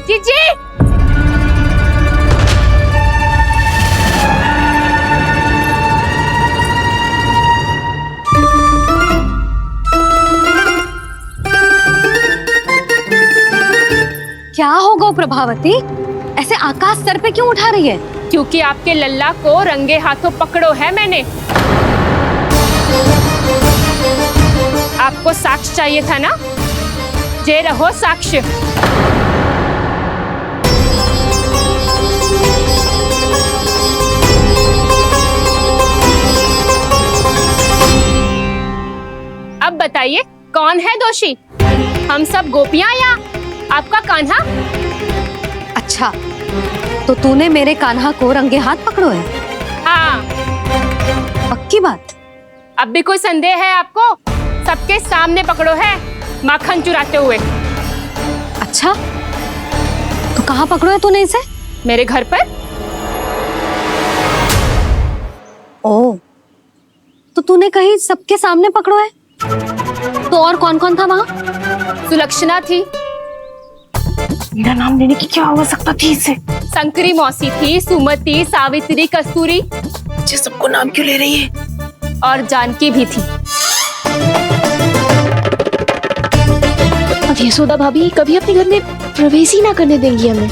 जीजी। क्या होगा प्रभावती, ऐसे आकाश सर पे क्यों उठा रही है? क्योंकि आपके लल्ला को रंगे हाथों पकड़ो है मैंने। आपको साक्ष्य चाहिए था ना, जे रहो साक्ष्य। अब बताइए कौन है दोषी, हम सब गोपियां या आपका कान्हा? अच्छा, तो तूने मेरे कान्हा को रंगे हाथ पकड़ो है? हाँ। पक्की बात? अब भी कोई संदेह है आपको? सबके सामने पकड़ो है, माखन चुराते हुए। अच्छा, तो कहाँ पकड़ो है तूने इसे? मेरे घर पर। ओ, तो तूने कहीं सबके सामने पकड़ो है? तो और कौन कौन था वहाँ? सुलक्षणा थी। मेरा नाम लेने की क्या आवश्यकता थी इसे? शंकरी मौसी थी, सुमति, सावित्री, कस्तूरी। ये सबको नाम क्यों ले रही है? और जानकी भी थी। अब यशोदा भाभी कभी अपने घर में प्रवेश ही ना करने देंगी हमें।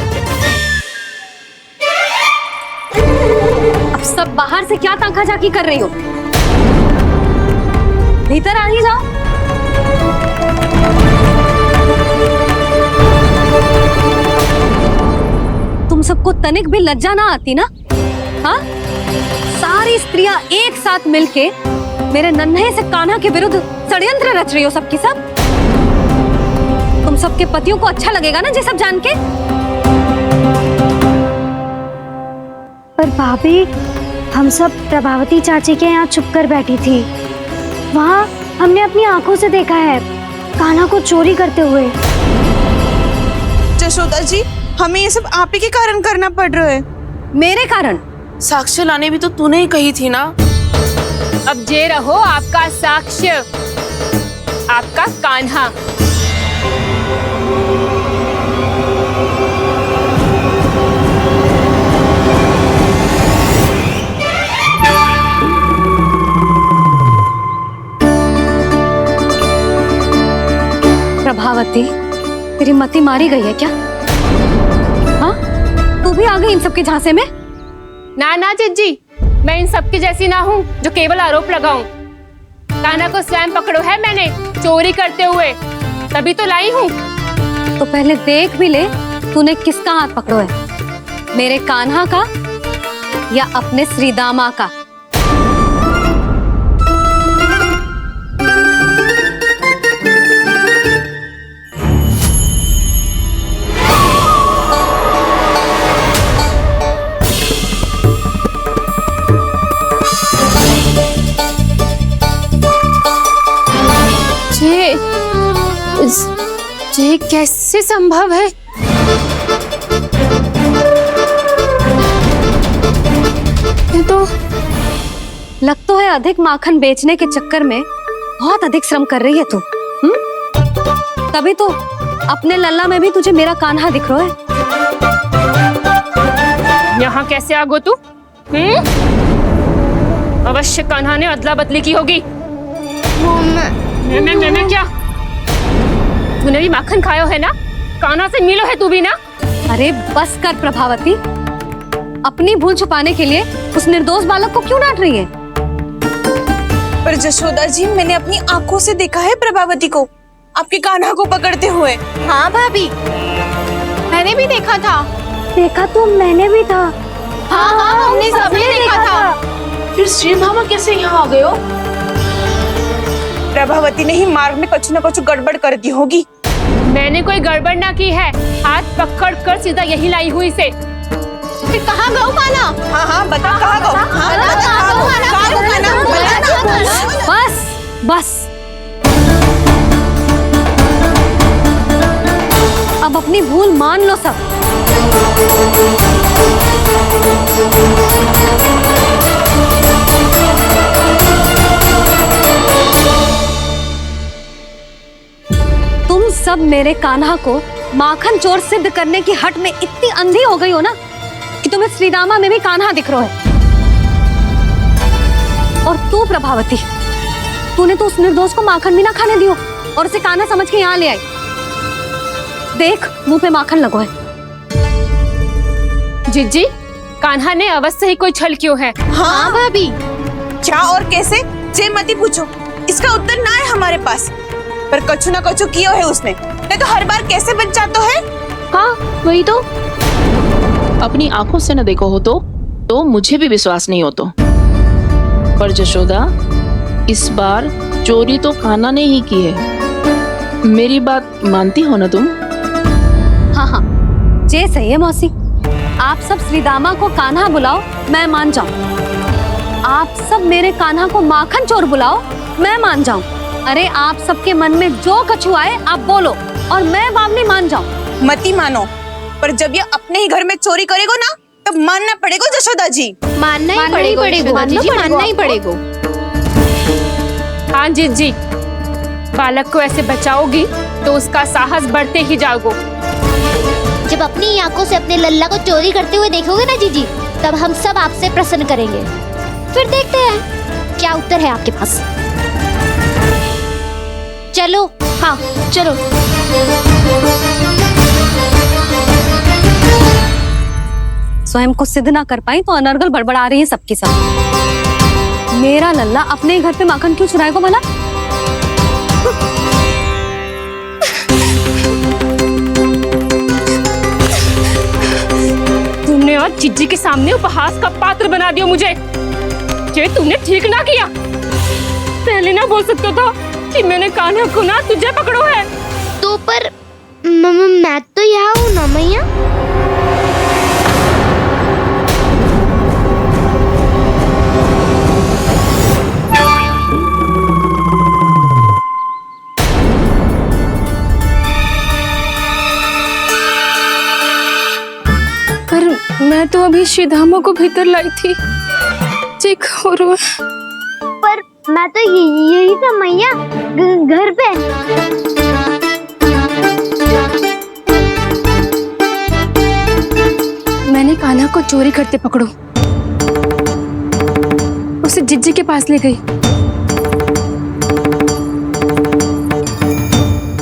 अब सब बाहर से क्या ताका झाकी कर रही हो? भीतर आ ही जाओ। तुम सबको तनिक भी लज्जा ना आती ना? हाँ? सारी स्त्रियां एक साथ मिलके मेरे नन्हे से कान्हा के विरुद्ध षड्यंत्र रच रही हो सबकी सब। तुम सबके पतियों को अच्छा लगेगा ना ये सब जान के? पर भाभी, हम सब प्रभावती चाची के यहाँ छुप कर बैठी थी। वहाँ हमने अपनी आंखों से देखा है कान्हा को चोरी करते हुए। यशोदा जी, हमें ये सब आप ही के कारण करना पड़ रहा है। मेरे कारण? साक्ष्य लाने भी तो तूने ही कही थी ना। अब जे रहो आपका साक्ष्य, आपका कान्हा। प्रभावती, तेरी मति मारी गई है क्या? हाँ, तू भी आ गई इन सबके झांसे में? ना ना जीजी, मैं इन सबकी जैसी ना हूँ जो केवल आरोप लगाऊं। कान्हा को स्वयं पकड़ो है मैंने चोरी करते हुए, तभी तो लाई हूँ। तो पहले देख भी ले तूने किसका हाथ पकड़ो है, मेरे कान्हा का या अपने श्रीदामा का? ये कैसे संभव है? ये तो लग तो है अधिक माखन बेचने के चक्कर में बहुत अधिक श्रम कर रही है तू। तभी तो अपने लल्ला में भी तुझे मेरा कान्हा दिख रहा है। यहाँ कैसे आ गो तू? अवश्य कान्हा ने अदला बदली की होगी। मैं क्या? तूने भी माखन खायो है ना? कान्हा से मिलो है तू भी ना? अरे बस कर प्रभावती, अपनी भूल छुपाने के लिए उस निर्दोष बालक को क्यों डांट रही है? पर यशोदा जी, मैंने अपनी आंखों से देखा है प्रभावती को आपके कान्हा को पकड़ते हुए। हाँ भाभी, मैंने भी देखा था। देखा तो मैंने भी था। हाँ हाँ, हमने सबने देखा था। फिर श्री मामा कैसे यहाँ आ गए हो? प्रभावती ने ही मार्ग में कुछ न कुछ गड़बड़ कर दी होगी। मैंने कोई गड़बड़ ना की है, हाथ पकड़ कर सीधा यही लाई हुई इसे। फिर कहाँ गौ कान्हा? हाँ हाँ, बता कहाँ गो? हाँ बता कहाँ गो? कहाँ गो कान्हा? बता ना। बस बस, अब अपनी भूल मान लो सब। तुम सब मेरे कान्हा को माखन चोर सिद्ध करने की हट में इतनी अंधी हो गई हो ना कि तुम्हें श्रीदामा में भी कान्हा दिख रहा है। और तू प्रभावती, तूने तो उस निर्दोष को माखन भी ना खाने दियो और उसे कान्हा समझ के यहाँ ले आई। देख, मुंह पे माखन लगो है। जिज्जी, कान्हा ने अवश्य ही कोई छल क्यों है। हाँ भाभी, क्या और कैसे जे मती पूछो, इसका उत्तर ना है हमारे पास। पर कछु ना कछु किया है उसने, नहीं तो हर बार कैसे बच जाता है। हाँ वही तो। अपनी आंखों से न देखो हो तो मुझे भी विश्वास नहीं हो तो। पर जशोदा, इस बार चोरी तो कान्हा ने ही की है। मेरी बात मानती हो ना तुम? हाँ हाँ, जे सही है मौसी। आप सब श्रीदामा को कान्हा बुलाओ, मैं मान जाऊं। आप सब मेरे कान्हा को माखन चोर बुलाओ, मैं मान जाऊं। अरे आप सबके मन में जो कछु आए आप बोलो और मैं बावली मान जाऊं। मती मानो, पर जब ये अपने ही घर में चोरी करेगो ना, तब मानना पड़ेगा जशोदा जी। मानना ही पड़ेगा, मानना ही पड़ेगा। हाँ जिज्जी, बालक को ऐसे बचाओगी तो उसका साहस बढ़ते ही जाओगे। जब अपनी आंखों से अपने लल्ला को चोरी करते हुए देखोगे ना जीजी, तब हम सब आपसे प्रसन्न करेंगे। फिर देखते हैं क्या उत्तर है आपके पास। चलो। हाँ चलो। स्वयं को सिद्ध ना कर पाई तो अनर्गल बड़बड़ा रही है सबकी सब। मेरा लल्ला अपने ही घर पे माखन क्यों चुराएगा भला? तुमने आज जिज्जी के सामने उपहास का पात्र बना दिया मुझे। ये तुमने ठीक ना किया। पहले ना बोल सकता था कि मैंने कान्हा को ना तुझे पकड़ो है। तो पर मैं तो यहाँ हूँ ना मैया। पर मैं तो अभी श्रीधामा को भीतर लाई थी। चेक हो रहा है। पर मैं तो यही था मैया, घर पे। मैंने कान्हा को चोरी करते पकड़ो, उसे जिज्जी के पास ले गई।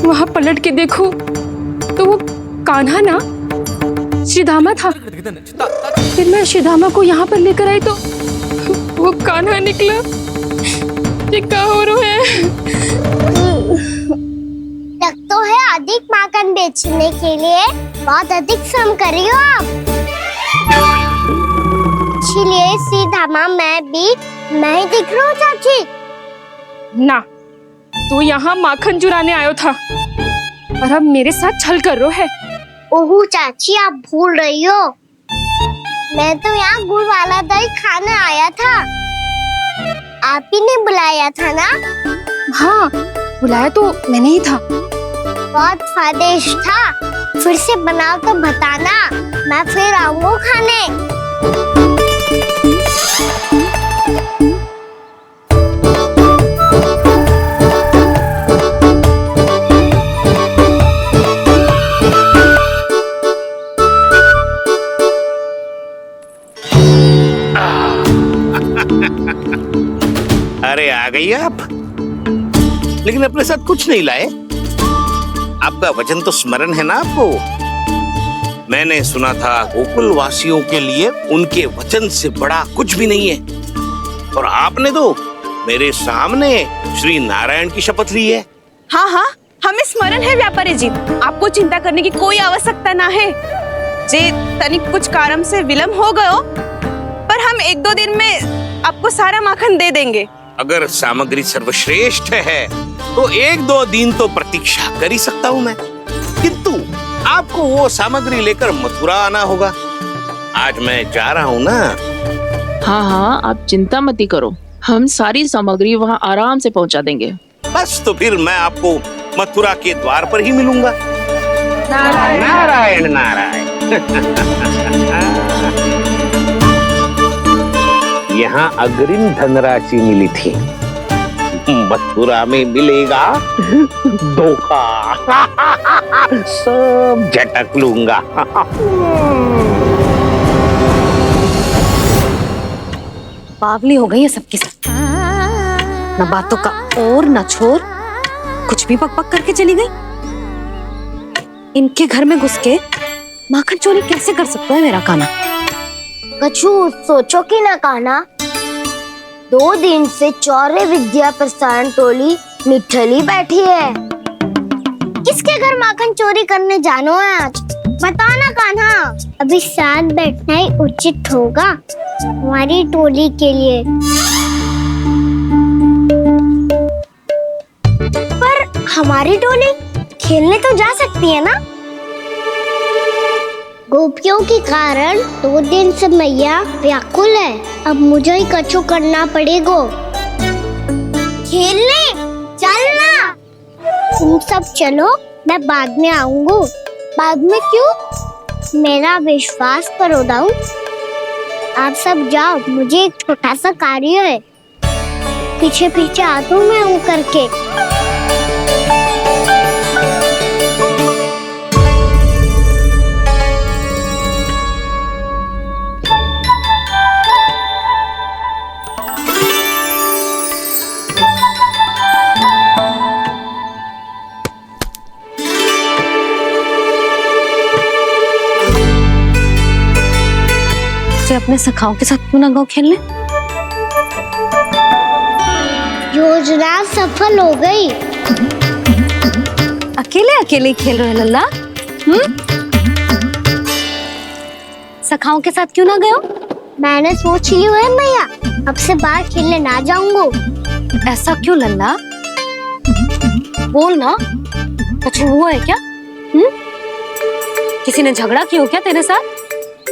वहां पलट के देखो तो वो कान्हा ना श्रीधामा था। फिर मैं श्रीधामा को यहाँ पर लेकर आई तो वो कान्हा निकला। ये क्या हो रहा है? तक तो है अधिक माखन बेचने के लिए बहुत अधिक श्रम कर रही हो आप। इसलिए सीधामा मैं ही दिख रहा हूँ चाची। ना, तू यहाँ माखन चुराने आयो था और अब मेरे साथ छल कर रहा है। ओह चाची, आप भूल रही हो, मैं तो यहाँ गुड़ वाला दही खाने आया था। आप ही ने बुलाया था ना? हाँ, बुलाया तो मैंने ही था। बहुत स्वादिष्ट था। फिर से बनाओ तो बताना, मैं फिर आऊंगा खाने। अरे आ गई आप, लेकिन अपने साथ कुछ नहीं लाए। आपका वचन तो स्मरण है ना आपको? मैंने सुना था गोकुल वासियों के लिए उनके वचन से बड़ा कुछ भी नहीं है। और आपने तो मेरे सामने श्री नारायण की शपथ ली है। हाँ हाँ, हमें स्मरण है व्यापारी जी। आपको चिंता करने की कोई आवश्यकता ना है। जे तनिक कुछ कारण से विलंब हो गयो, पर हम 1-2 दिन में आपको सारा माखन दे देंगे। अगर सामग्री सर्वश्रेष्ठ है तो 1-2 दिन तो प्रतीक्षा कर ही सकता हूँ मैं, किंतु आपको वो सामग्री लेकर मथुरा आना होगा। आज मैं जा रहा हूँ ना। हाँ हाँ, आप चिंता मत करो, हम सारी सामग्री वहाँ आराम से पहुँचा देंगे। बस तो फिर मैं आपको मथुरा के द्वार पर ही मिलूंगा। नारायण नारायण। यहाँ अग्रिम धनराशि मिली थी, मथुरा में मिलेगा धोखा। सब झटक लूंगा। बावली हो गई है सबकी सब। न बातों का और न छोर, कुछ भी बक बक करके चली गई। इनके घर में घुस के माखन चोरी कैसे कर सकता है मेरा कान्हा? कछु सोचो कि ना कान्हा, 2 दिन से चौर्य विद्या प्रसारण टोली निठली बैठी है। किसके घर माखन चोरी करने जानो है आज? बता ना कान्हा। अभी साथ बैठना ही उचित होगा हमारी टोली के लिए। पर हमारी टोली खेलने तो जा सकती है ना? गोपियों के कारण 2 दिन से मैया व्याकुल है। अब मुझे ही कछु करना पड़ेगा। खेलने चलना। तुम सब चलो, मैं बाद में आऊंगा। बाद में क्यों? मेरा विश्वास करो दाऊ। आप सब जाओ, मुझे एक छोटा सा कार्य है। पीछे पीछे आता हूँ मैं हूँ करके। अपने सखाओं के साथ क्यों ना गाँव खेलने? योजना सफल हो गई। अकेले अकेले खेल रहे लल्ला? सखाओं के साथ क्यों ना गए हो? मैंने सोच लिया है मैया, अब से बाहर खेलने ना जाऊंगा। ऐसा क्यों लल्ला? बोल ना, कुछ हुआ है क्या? किसी ने झगड़ा किया हो क्या तेरे साथ?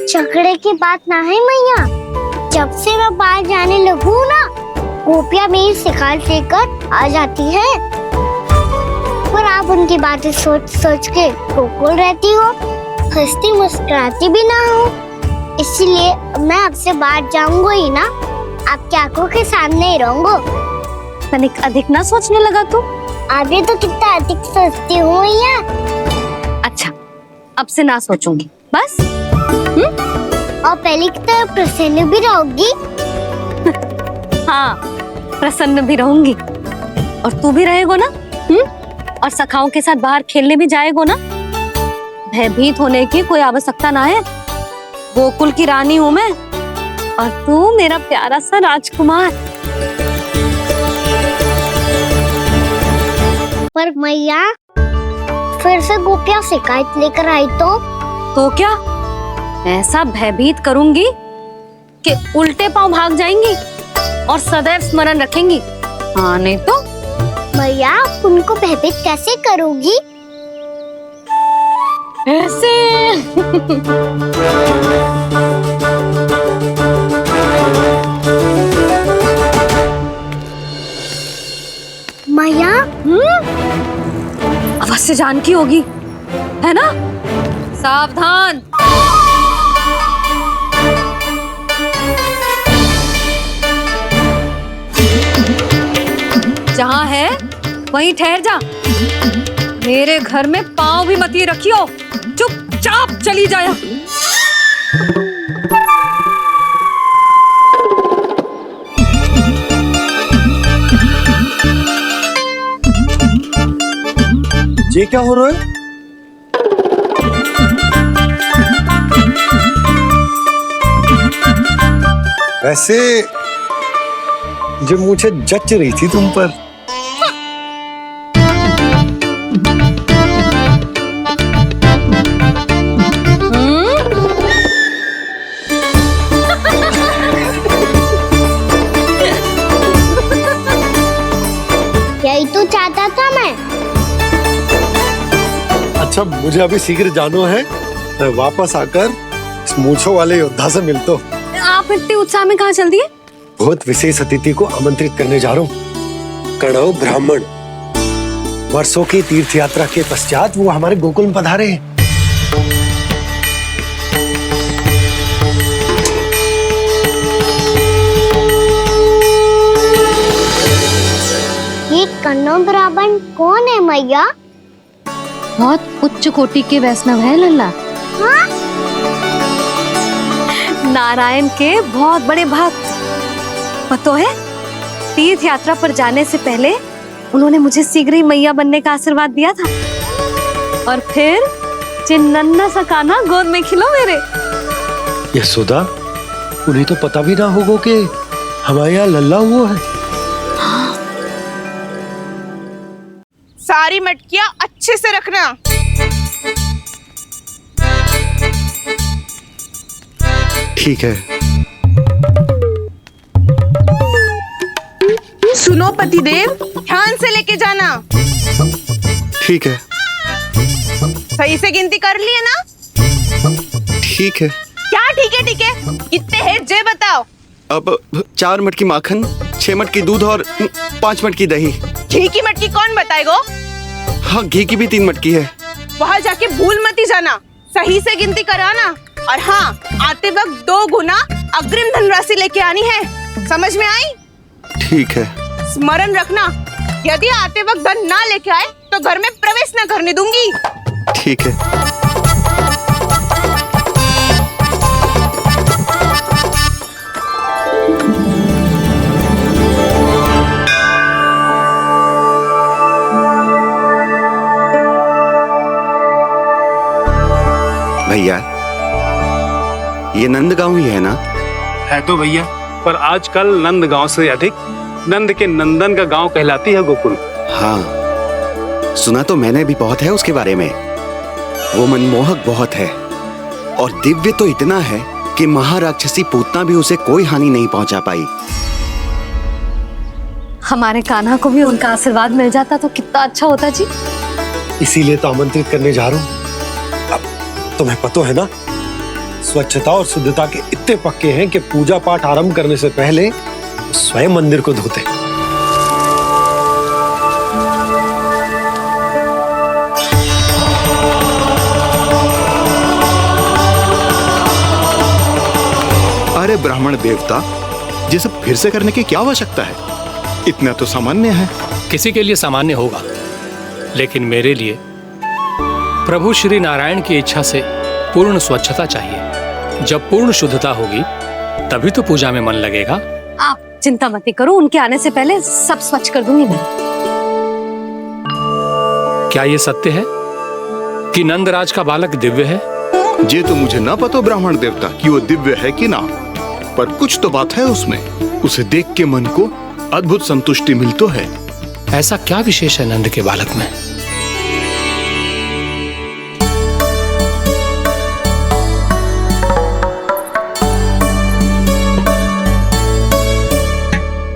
झगड़े की बात ना है मैया। जब से मैं बाहर जाने लगू ना, गोपियां मेरी शिकार लेकर आ जाती है। पर आप उनकी बातें सोच सोच के गोकुल रहती हो, हंसती मुस्कुराती भी ना हो। इसलिए मैं आपसे बाहर जाऊंगा ही ना, आपकी आंखों के सामने ही रहूंगा। तनिक अधिक ना सोचने लगा तू? आगे तो कितना अधिक सोचती हूँ मैया। अच्छा, अब से ना सोचूंगी बस। और पहले की तरह प्रसन्न भी रहोगी? हाँ, प्रसन्न भी रहूंगी। और तू भी रहेगो ना? और सखाओं के साथ बाहर खेलने भी जाएगो ना? भयभीत होने की कोई आवश्यकता ना है। गोकुल की रानी हूँ मैं, और तू मेरा प्यारा सा राजकुमार। पर मैया, फिर से गोपियां शिकायत लेकर आई तो क्या? ऐसा भयभीत करूंगी कि उल्टे पांव भाग जाएंगी और सदैव स्मरण रखेंगी। हाँ नहीं तो? मैया, आप उनको भयभीत कैसे करोगी? ऐसे। मैया, अवश्य जानकी होगी, है ना? सावधान। जहाँ है वहीं ठहर जा। मेरे घर में पाँव भी मत ये रखियो। चुपचाप चली जाया। ये क्या हो रहा है? वैसे जो मुझे जच रही थी तुम पर। यही तो चाहता था मैं। अच्छा, मुझे अभी शीघ्र जाना है। मैं वापस आकर इस मूंछों वाले योद्धा से मिलता हूँ। आप इतने उत्साह में कहाँ चल दिए? बहुत विशेष अतिथि को आमंत्रित करने जा रहा हूँ। कणव ब्राह्मण वर्षों की तीर्थ यात्रा के पश्चात वो हमारे गोकुल में पधारे हैं। कौनो ब्राह्मण कौन है मैया? बहुत उच्च कोटि के वैष्णव है लल्ला। हाँ? नारायण के बहुत बड़े भक्त। पता है, तीर्थ यात्रा पर जाने से पहले उन्होंने मुझे शीघ्र ही मैया बनने का आशीर्वाद दिया था, और फिर चिन्नन्ना सा कान्हा गोद में खिलो मेरे। यशोदा, उन्हें तो पता भी ना होगा कि हमारे यहाँ लल्ला हुआ है। सारी मटकियां अच्छे से रखना। ठीक है। सुनो पतिदेव, ध्यान से लेके जाना। ठीक है। सही से गिनती कर लिए ना? ठीक है। क्या ठीक है ठीक है? कितने हैं जे बताओ। अब 4 मटकी माखन, 6 मटकी दूध और 5 मटकी दही। घी की मटकी कौन बताएगा? हाँ, घी की भी 3 मटकी है। वहाँ जाके भूल मती जाना, सही से गिनती कराना। और हाँ, आते वक्त 2 गुना अग्रिम धनराशि लेके आनी है। समझ में आई? ठीक है। स्मरण रखना, यदि आते वक्त धन ना लेके आए तो घर में प्रवेश न करने दूंगी। ठीक है। भैया, ये नंदगांव ही है ना? है तो भैया, पर आजकल नंदगांव से अधिक नंद के नंदन का गांव कहलाती है गोकुल। हाँ, सुना तो मैंने भी बहुत है उसके बारे में। वो मनमोहक बहुत है और दिव्य तो इतना है कि महाराक्षसी पूतना भी उसे कोई हानि नहीं पहुंचा पाई। हमारे कान्हा को भी उनका आशीर्वाद मिल जाता तो कितना अच्छा होता जी। इसीलिए तो आमंत्रित करने जा रहा हूँ। अब तुम्हें पता है ना, स्वच्छता और शुद्धता के इतने पक्के हैं कि पूजा पाठ आरंभ करने से पहले स्वयं मंदिर को धोते। अरे ब्राह्मण देवता, ये सब फिर से करने की क्या आवश्यकता है? इतना तो सामान्य है। किसी के लिए सामान्य होगा, लेकिन मेरे लिए प्रभु श्री नारायण की इच्छा से पूर्ण स्वच्छता चाहिए। जब पूर्ण शुद्धता होगी तभी तो पूजा में मन लगेगा। आप चिंता मत करो, उनके आने से पहले सब स्वच्छ कर दूंगी मैं। क्या ये सत्य है कि नंदराज का बालक दिव्य है? ये तो मुझे ना पता ब्राह्मण देवता कि वो दिव्य है कि ना, पर कुछ तो बात है उसमें। उसे देख के मन को अद्भुत संतुष्टि मिल तो है। ऐसा क्या विशेष है नंद के बालक में?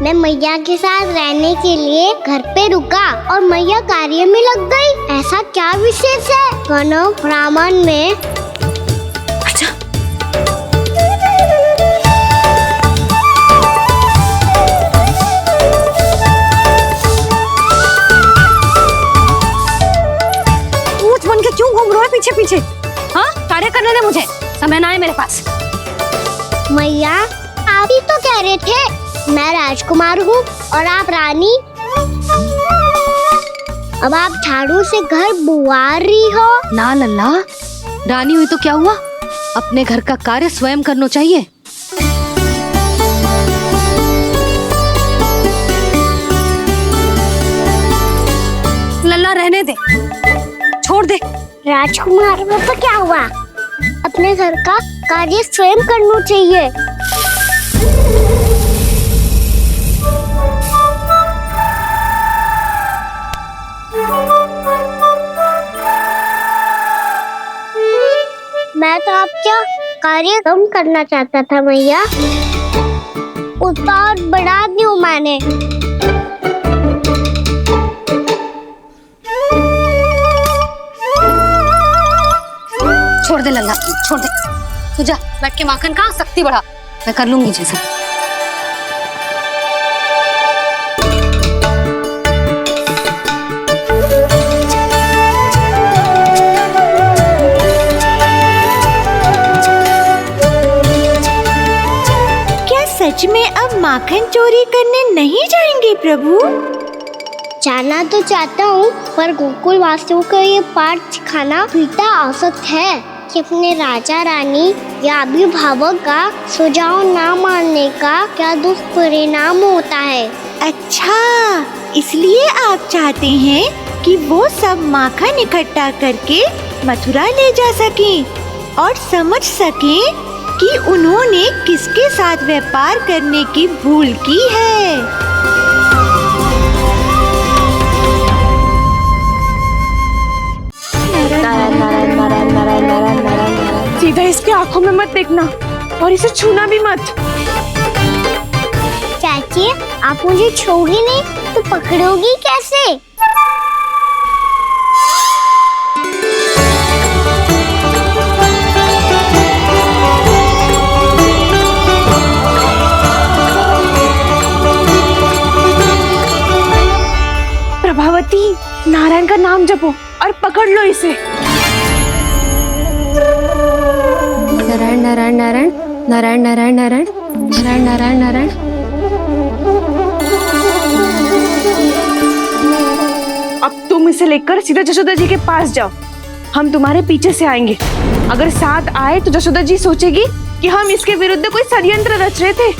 मैं मैया के साथ रहने के लिए घर पे रुका और मैया कार्य में लग गई। ऐसा क्या विशेष है कौनो ब्राह्मण में? अच्छा, ऊंच बन के क्यों घूम रहे हो पीछे पीछे? हाँ, कार्य करने दे मुझे, समय ना है मेरे पास। मैया, आप ही तो कह रहे थे मैं राजकुमार हूँ और आप रानी। अब आप झाड़ू से घर बुआर रही हो। ना लल्ला, रानी हुई तो क्या हुआ, अपने घर का कार्य स्वयं करना चाहिए। लल्ला रहने दे, छोड़ दे। राजकुमार में तो क्या हुआ, अपने घर का कार्य स्वयं करना चाहिए। मैं तो आपका कार्य कम करना चाहता था मैया, उसका और बढ़ा दूं मैंने। छोड़ दे लल्ला, छोड़ दे। तू जा बैठ के माखन खा, शक्ति बढ़ा, मैं कर लूंगी जैसा। सच में अब माखन चोरी करने नहीं जाएंगे प्रभु? जाना तो चाहता हूँ, पर गोकुल वासियों को ये पाठ सिखाना पिता आवश्यक है कि अपने राजा रानी या अभिभावक का सुझाव ना मानने का क्या दुष्परिणाम होता है। अच्छा, इसलिए आप चाहते हैं कि वो सब माखन इकट्ठा करके मथुरा ले जा सकें और समझ सकें कि उन्होंने किसके साथ व्यापार करने की भूल की है। सीधा इसके आंखों में मत देखना और इसे छूना भी मत। चाची, आप मुझे छोड़ोगी नहीं तो पकड़ोगी कैसे? प्रभावती, नारायण का नाम जपो और पकड़ लो इसे। नारायण नारायण नारायण नारायण नारायण नारायण नारायण नारायण नारायण। अब तुम इसे लेकर सीधा जशोदा जी के पास जाओ, हम तुम्हारे पीछे से आएंगे। अगर साथ आए तो जशोदा जी सोचेगी कि हम इसके विरुद्ध कोई षड्यंत्र रच रहे थे।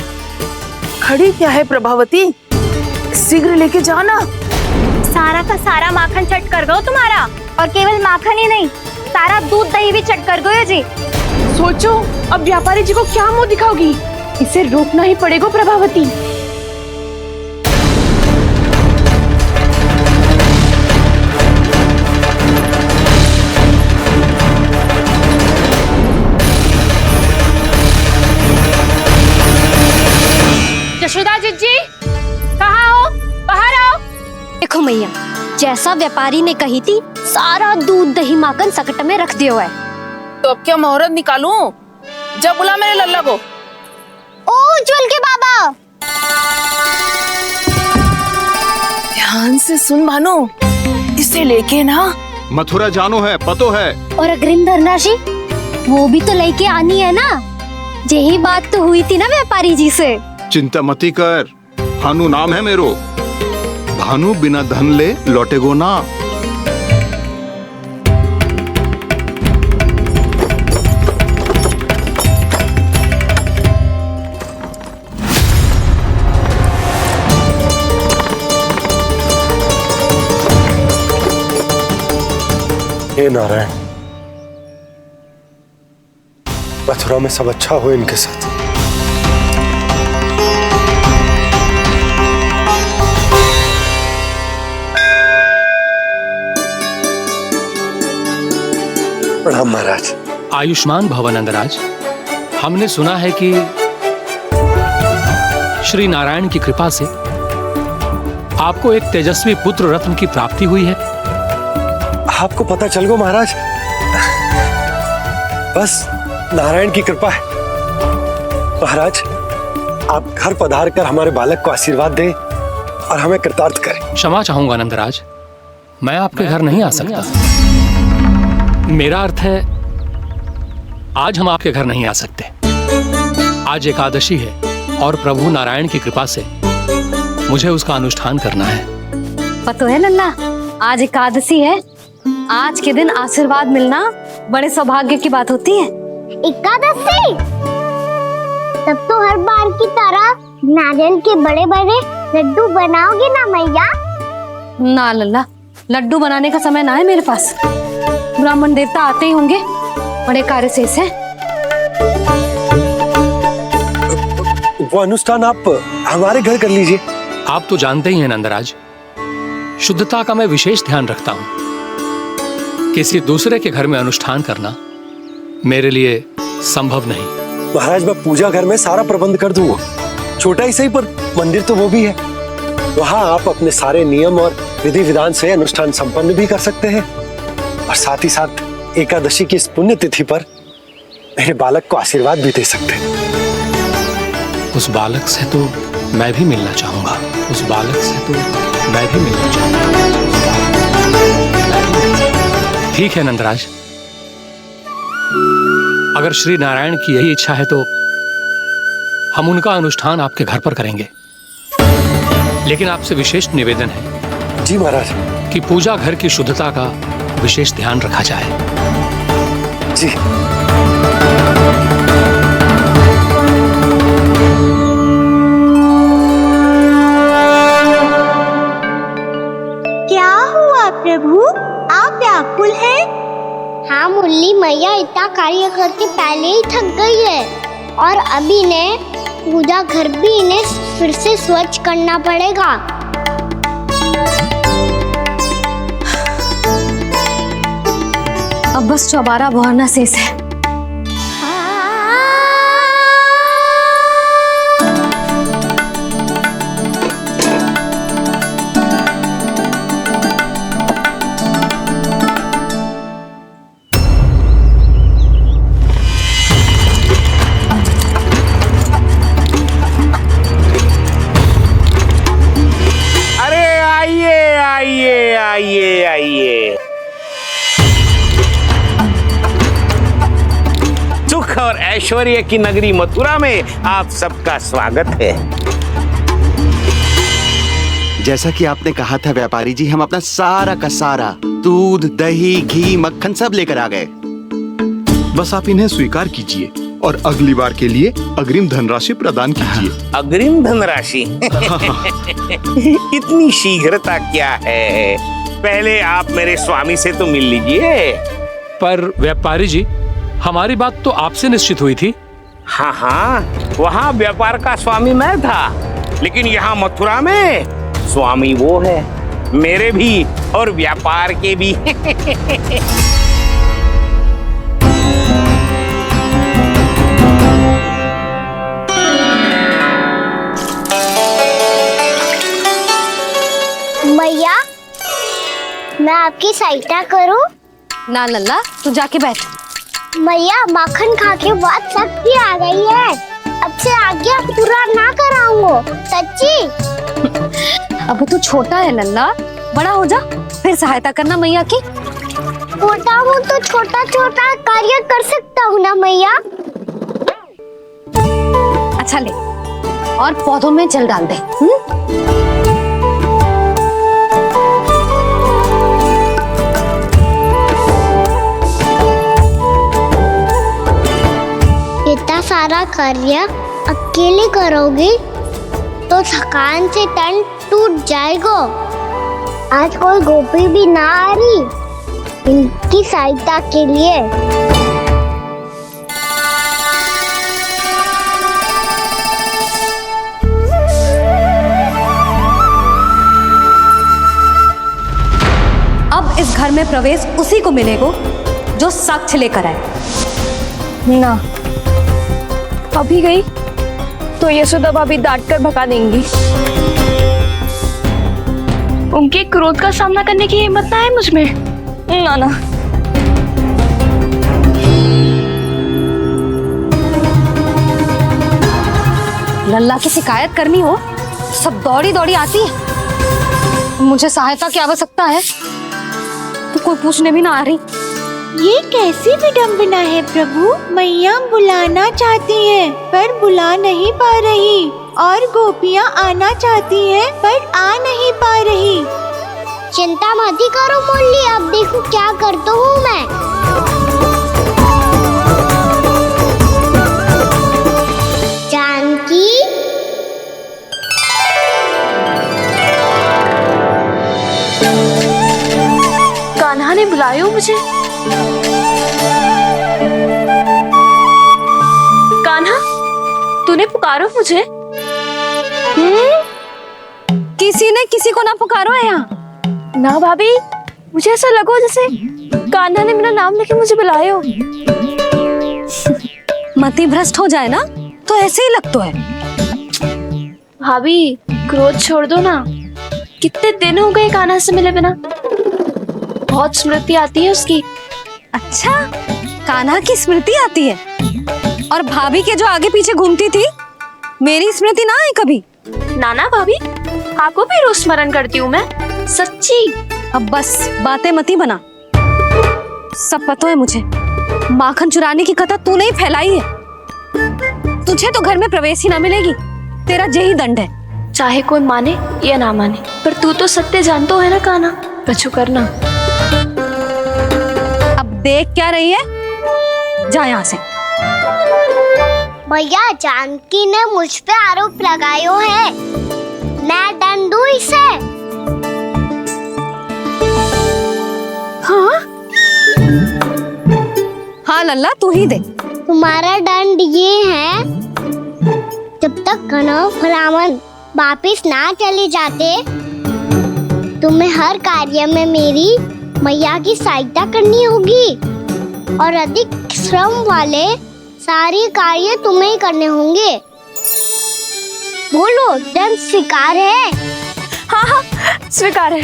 खड़ी क्या है प्रभावती, शीघ्र लेके जाओ ना। सारा का सारा माखन चट कर गयो तुम्हारा, और केवल माखन ही नहीं, सारा दूध दही भी चट कर गयो जी। सोचो अब व्यापारी जी को क्या मुंह दिखाओगी, इसे रोकना ही पड़ेगा प्रभावती। जशोदा जी कहाँ हो? बाहर आओ। देखो मैया, जैसा व्यापारी ने कही थी, सारा दूध दही माखन सकट में रख दियो है। तो अब क्या मुहूर्त निकालूं? जब बुला मेरे लल्ला को। ओ उज्जवल के बाबा, ध्यान से सुन भानु, इसे लेके ना मथुरा जानो है, पतो है। और अग्रिम धनराशि वो भी तो लेके आनी है ना। यही बात तो हुई थी ना व्यापारी जी से। चिंता मती कर, भानु नाम है मेरो। भानु बिना धन ले लौटेगो ना। हे नारायण, मथुरा में सब अच्छा हो इनके साथ। प्रणाम महाराज। आयुष्मान भव नंदराज। हमने सुना है कि श्री नारायण की कृपा से आपको एक तेजस्वी पुत्र रत्न की प्राप्ति हुई है। आपको पता चल गो महाराज, बस नारायण की कृपा है। महाराज, आप घर पधार कर हमारे बालक को आशीर्वाद दें और हमें कृतार्थ करें। क्षमा चाहूंगा नंदराज, मैं आपके घर नहीं आ सकता। मेरा अर्थ है, आज हम आपके घर नहीं आ सकते। आज एकादशी है और प्रभु नारायण की कृपा से मुझे उसका अनुष्ठान करना है। पता है लल्ला, आज एकादशी है। आज के दिन आशीर्वाद मिलना बड़े सौभाग्य की बात होती है। एकादशी? तब तो हर बार की तरह नारियल के बड़े बड़े लड्डू बनाओगे ना मैया? ना लल्ला, लड्डू बनाने का समय ना है मेरे पास। ब्राह्मण देवता आते ही होंगे, बड़े कार्य शेष हैं। वो अनुष्ठान आप हमारे घर कर लीजिए। आप तो जानते ही हैं नंदराज, शुद्धता का मैं विशेष ध्यान रखता हूं। किसी दूसरे के घर में अनुष्ठान करना मेरे लिए संभव नहीं। महाराज, मैं पूजा घर में सारा प्रबंध कर दूंगा। छोटा ही सही, पर मंदिर तो वो भी है। वहां आप अपने सारे नियम और विधि विधान से अनुष्ठान संपन्न भी कर सकते हैं, और साथ ही साथ एकादशी की इस पुण्य तिथि पर मेरे बालक को आशीर्वाद भी दे सकते हैं। उस बालक से तो मैं भी मिलना चाहूंगा। उस बालक से तो मैं भी मिलना चाहूंगा। ठीक है नंदराज, अगर श्री नारायण की यही इच्छा है तो हम उनका अनुष्ठान आपके घर पर करेंगे। लेकिन आपसे विशेष निवेदन है, जी महाराज। कि पूजा घर की शुद्धता का विशेष ध्यान रखा जाए। जी। क्या हुआ प्रभु, आप व्याकुल हैं? हाँ मुरली मैया इतना कार्य करके पहले ही थक गई है और अब इन्हें पूजा घर भी इन्हें फिर से स्वच्छ करना पड़ेगा। अब बस चौबारा बहाना शेष है। अरे आइए आइए आइए आइए, सुख और ऐश्वर्य की नगरी मथुरा में आप सबका स्वागत है। जैसा कि आपने कहा था व्यापारी जी, हम अपना सारा का सारा दूध, दही, घी, मक्खन सब लेकर आ गए। बस आप इन्हें स्वीकार कीजिए और अगली बार के लिए अग्रिम धनराशि प्रदान कीजिए। अग्रिम धनराशि? इतनी शीघ्रता क्या है? पहले आप मेरे स्वामी से तो मिल लीजिए। पर व्यापारी जी, हमारी बात तो आपसे निश्चित हुई थी। हाँ हाँ, वहाँ व्यापार का स्वामी मैं था, लेकिन यहाँ मथुरा में स्वामी वो है, मेरे भी और व्यापार के भी। मैया, मैं आपकी सहायता करूं? ना लल्ला, तू जाके बैठ। मैया, माखन खा के बहुत शक्ति आ गई है। अब से आगे पूरा ना कराऊंगा, सच्ची। अब तू छोटा है लल्ला, बड़ा हो जा फिर सहायता करना मैया की। छोटा हूँ तो छोटा छोटा कार्य कर सकता हूँ ना मैया। अच्छा ले, और पौधों में जल डाल दे। इतना सारा कार्य अकेले करोगी तो थकान से तन टूट जाएगा। आज कोई गोपी भी ना आ रही इनकी सहायता के लिए। अब इस घर में प्रवेश उसी को मिलेगा जो साक्ष्य लेकर आए। ना, अभी गई तो यशोदा भाभी डांट कर भगा देंगी। उनके क्रोध का सामना करने की हिम्मत ना है मुझ में। ना ना। लल्ला की शिकायत करनी हो सब दौड़ी दौड़ी आती है। मुझे सहायता की आवश्यकता है तो कोई पूछने भी ना आ रही। ये कैसी विडंबना है प्रभु, मैया बुलाना चाहती हैं पर बुला नहीं पा रही, और गोपियाँ आना चाहती हैं पर आ नहीं पा रही। चिंता मत करो मुरली, अब देखो क्या करता हूँ मैं। जानकी, कान्हा ने बुलाया मुझे। कान्हा, तूने पुकारो मुझे? किसी ने किसी को ना पुकारो है यहाँ। ना भाभी, मुझे ऐसा लगो जैसे कान्हा ने मेरा नाम लेके मुझे बुलाया हो। मति भ्रष्ट हो जाए ना तो ऐसे ही लगता है। भाभी, क्रोध छोड़ दो ना। कितने दिन हो गए कान्हा से मिले बिना। बहुत स्मृति आती है उसकी। अच्छा, कान्हा की स्मृति आती है? और भाभी के जो आगे पीछे घूमती थी, मेरी स्मृति ना आई कभी? नाना भाभी, आपको भी रोज स्मरण करती हूँ मैं, सच्ची। अब बस बातें मत ही बना। सब पता है मुझे। माखन चुराने की कथा तूने ही फैलाई है। तुझे तो घर में प्रवेश ही ना मिलेगी। तेरा यही दंड है। चाहे कोई माने या ना माने, पर तू तो सत्य जानतो है ना कान्हा, कछु करना। अब देख क्या रही है, जा यहाँ से। भैया जानकी ने मुझ पे आरोप लगायो है, मैं दंड दूं इसे। हाँ हाँ लल्ला तू ही दे। तुम्हारा दंड ये है, जब तक कनव ब्राह्मण वापिस ना चले जाते, तुम्हें हर कार्य में मेरी मैया की सहायता करनी होगी और अधिक श्रम वाले सारे कार्य तुम्हें ही करने होंगे। बोलो, दंड स्वीकार है? हाँ हाँ स्वीकार है।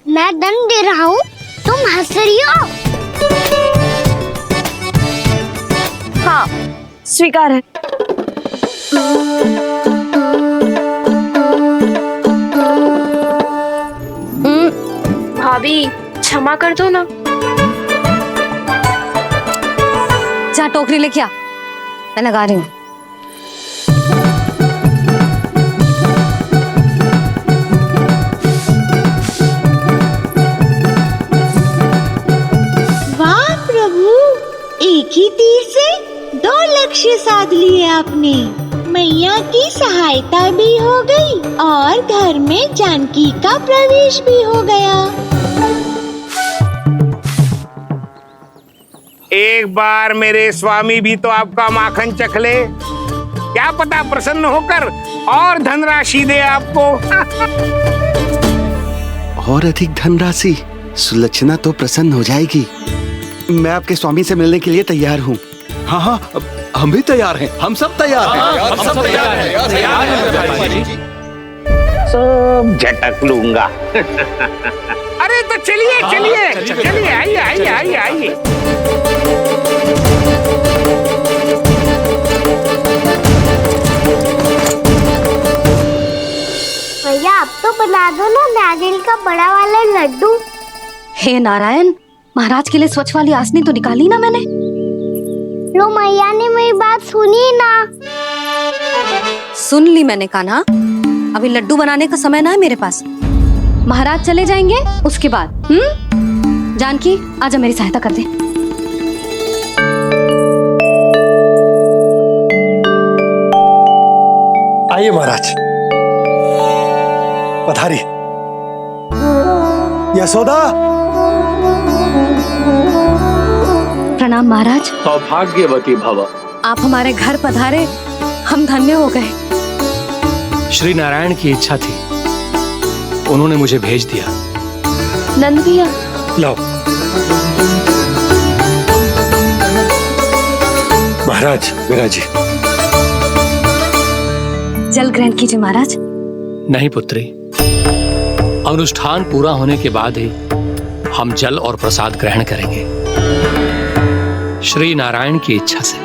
मैं दंड दे रहा हूँ, तुम हंस रही हो? हाँ स्वीकार है। भाभी क्षमा कर दो ना। जा टोकरी लेके आ, मैं लगा रही हूँ। वाह प्रभु, एक ही तीर से 2 लक्ष्य साध लिए आपने। मैया की सहायता भी हो गई और घर में जानकी का प्रवेश भी हो गया। एक बार मेरे स्वामी भी तो आपका माखन चख ले, क्या पता प्रसन्न होकर और धनराशि दे आपको। और अधिक धनराशि, सुलक्षणा तो प्रसन्न हो जाएगी। मैं आपके स्वामी से मिलने के लिए तैयार हूँ। हाँ हाँ, हम भी तैयार हैं, हम सब तैयार हैं। हम सब तैयार हैं। सब झटक लूंगा। अरे तो चलिए चलिए चलिए, आइए आइए आइए आइए। भैया आप तो बना दो ना नारियल का बड़ा वाला लड्डू। हे नारायण, महाराज के लिए स्वच्छ वाली आसनी तो निकाली ना मैंने। लो मैया ने मेरी बात सुनी ना। सुन ली मैंने कान्हा, अभी लड्डू बनाने का समय ना है मेरे पास। महाराज चले जाएंगे उसके बाद। जानकी आजा मेरी सहायता कर दे। आइए महाराज, पधारी। यशोदा। प्रणाम महाराज। सौभाग्यवती भव। आप हमारे घर पधारे, हम धन्य हो गए। श्री नारायण की इच्छा थी, उन्होंने मुझे भेज दिया। नंद भैया लाओ। महाराज मेरा जी। जल ग्रहण कीजिए महाराज। नहीं पुत्री, अनुष्ठान पूरा होने के बाद ही हम जल और प्रसाद ग्रहण करेंगे, श्री नारायण की इच्छा से।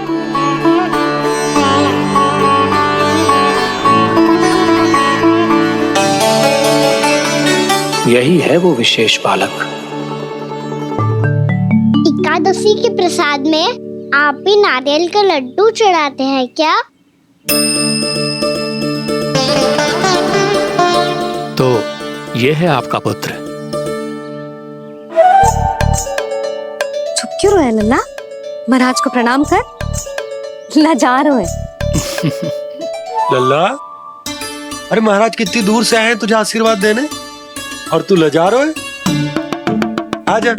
यही है वो विशेष बालक। एकादशी के प्रसाद में आप भी नारियल का लड्डू चढ़ाते हैं क्या? तो ये है आपका पुत्र। चुप क्यों रहे लल्ला? महाराज को प्रणाम कर। लाजा रहे लल्ला, अरे महाराज कितनी दूर से आए हैं तुझे आशीर्वाद देने, और तू लजा रहा है? आजा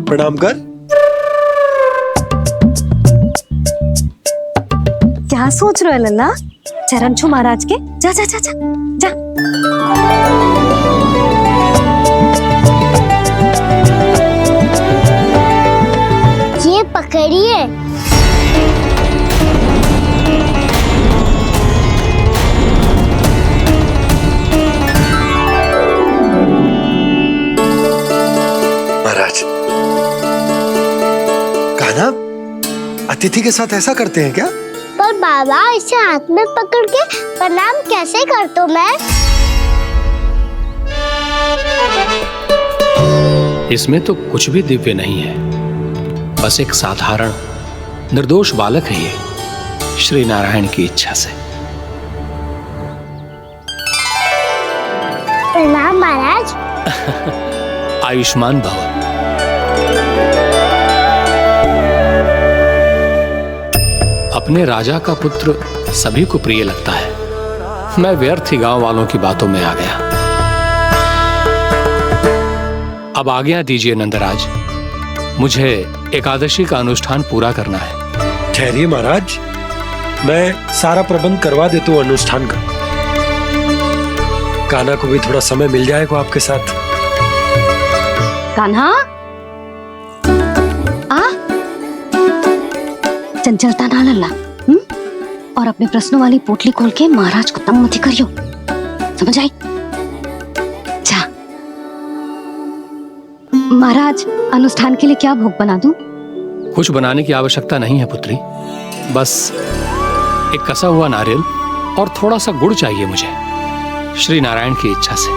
प्रणाम कर। क्या सोच रहे हो लल्ला? चरण छू महाराज के। जा जा जा जा जा। ये पकड़िए। महाराज, कान्हा अतिथि के साथ ऐसा करते हैं क्या? पर बाबा, इसे हाथ में पकड़ के प्रणाम कैसे करता हूँ मैं? इसमें तो कुछ भी दिव्य नहीं है, बस एक साधारण निर्दोष बालक है ये, श्री नारायण की इच्छा से। प्रणाम महाराज। आयुष्मान भव। अपने राजा का पुत्र सभी को प्रिय लगता है। मैं व्यर्थ ही गांव वालों की बातों में आ गया। अब आज्ञा दीजिए नंदराज, मुझे एकादशी का अनुष्ठान पूरा करना है। ठहरिए महाराज, मैं सारा प्रबंध करवा देता हूँ अनुष्ठान का। कान्हा को भी थोड़ा समय मिल जाएगा आपके साथ। कान्हा, आ चंचलता ना लल्ला, और अपने प्रश्नों वाली पोटली खोल के महाराज को तंग मत करियो, समझ आई? जा महाराज, अनुष्ठान के लिए क्या भोग बना दूं? कुछ बनाने की आवश्यकता नहीं है पुत्री, बस एक कसा हुआ नारियल और थोड़ा सा गुड़ चाहिए मुझे, श्री नारायण की इच्छा से।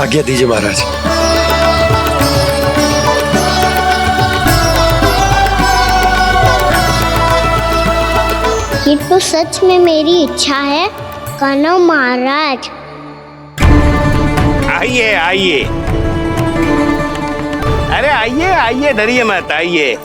आज्ञा दीजिए महाराज। ये तो सच में मेरी इच्छा है कान्हा महाराज। आइए आइए, अरे आइए आइए, डरिए मत, आइए।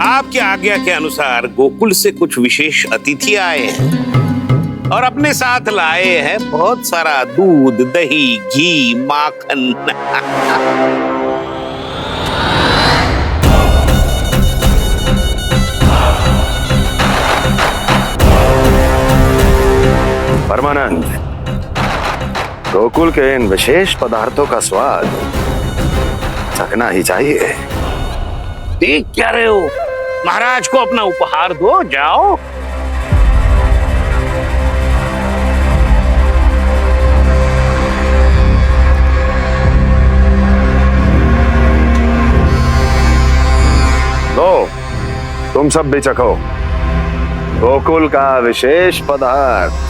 आपकी आज्ञा के अनुसार गोकुल से कुछ विशेष अतिथि आए हैं और अपने साथ लाए हैं बहुत सारा दूध, दही, घी, माखन। परमानंद, गोकुल के इन विशेष पदार्थों का स्वाद चखना ही चाहिए। देख क्या रहे हो, महाराज को अपना उपहार दो, जाओ। लो, तुम सब भी चखो गोकुल का विशेष पदार्थ।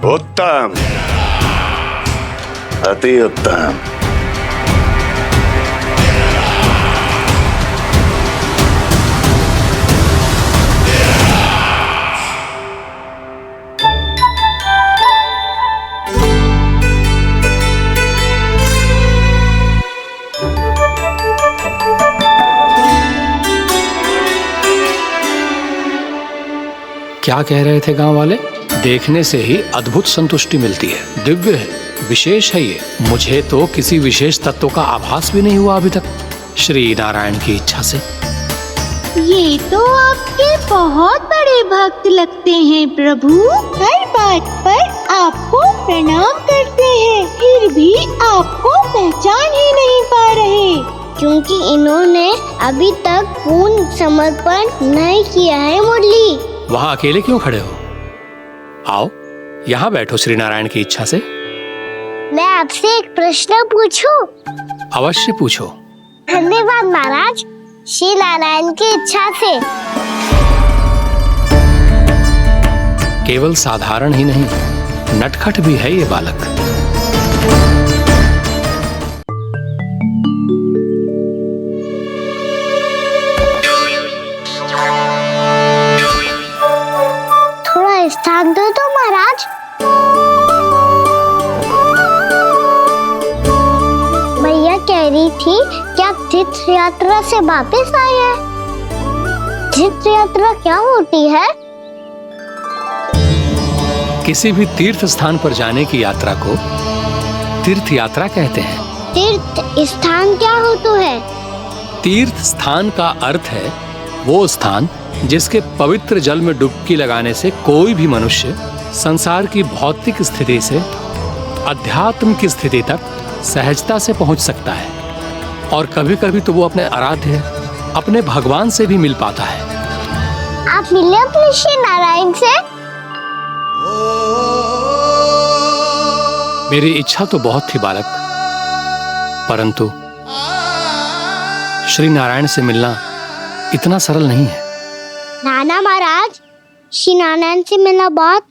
उत्तम, अति उत्तम। क्या कह रहे थे गांव वाले? देखने से ही अद्भुत संतुष्टि मिलती है, दिव्य है, विशेष है ये। मुझे तो किसी विशेष तत्व का आभास भी नहीं हुआ अभी तक, श्री नारायण की इच्छा से। ये तो आपके बहुत बड़े भक्त लगते हैं प्रभु, हर बात पर आपको प्रणाम करते हैं, फिर भी आपको पहचान ही नहीं पा रहे। क्योंकि इन्होंने अभी तक पूर्ण समर्पण नहीं किया है मुरली। वहाँ अकेले क्यों खड़े हो? आओ यहाँ बैठो श्री नारायण की इच्छा से। मैं आपसे एक प्रश्न पूछूं? अवश्य पूछो। धन्यवाद महाराज, श्री नारायण की इच्छा से। केवल साधारण ही नहीं, नटखट भी है ये बालक। थोड़ा स्थान दो तो महाराज। भैया कह रही थी कि आप तीर्थ यात्रा से वापस आए हैं। तीर्थ यात्रा क्या होती है? किसी भी तीर्थ स्थान पर जाने की यात्रा को तीर्थ यात्रा कहते हैं। तीर्थ स्थान क्या होता है? तीर्थ स्थान का अर्थ है वो स्थान जिसके पवित्र जल में डुबकी लगाने से कोई भी मनुष्य संसार की भौतिक स्थिति से अध्यात्म की स्थिति तक सहजता से पहुंच सकता है, और कभी कभी तो वो अपने आराध्य अपने भगवान से भी मिल पाता है। आप मिले अपने श्री नारायण से? मेरी इच्छा तो बहुत थी बालक, परंतु श्री नारायण से मिलना इतना सरल नहीं है। नाना महाराज, श्री नारायण से मिलना बहुत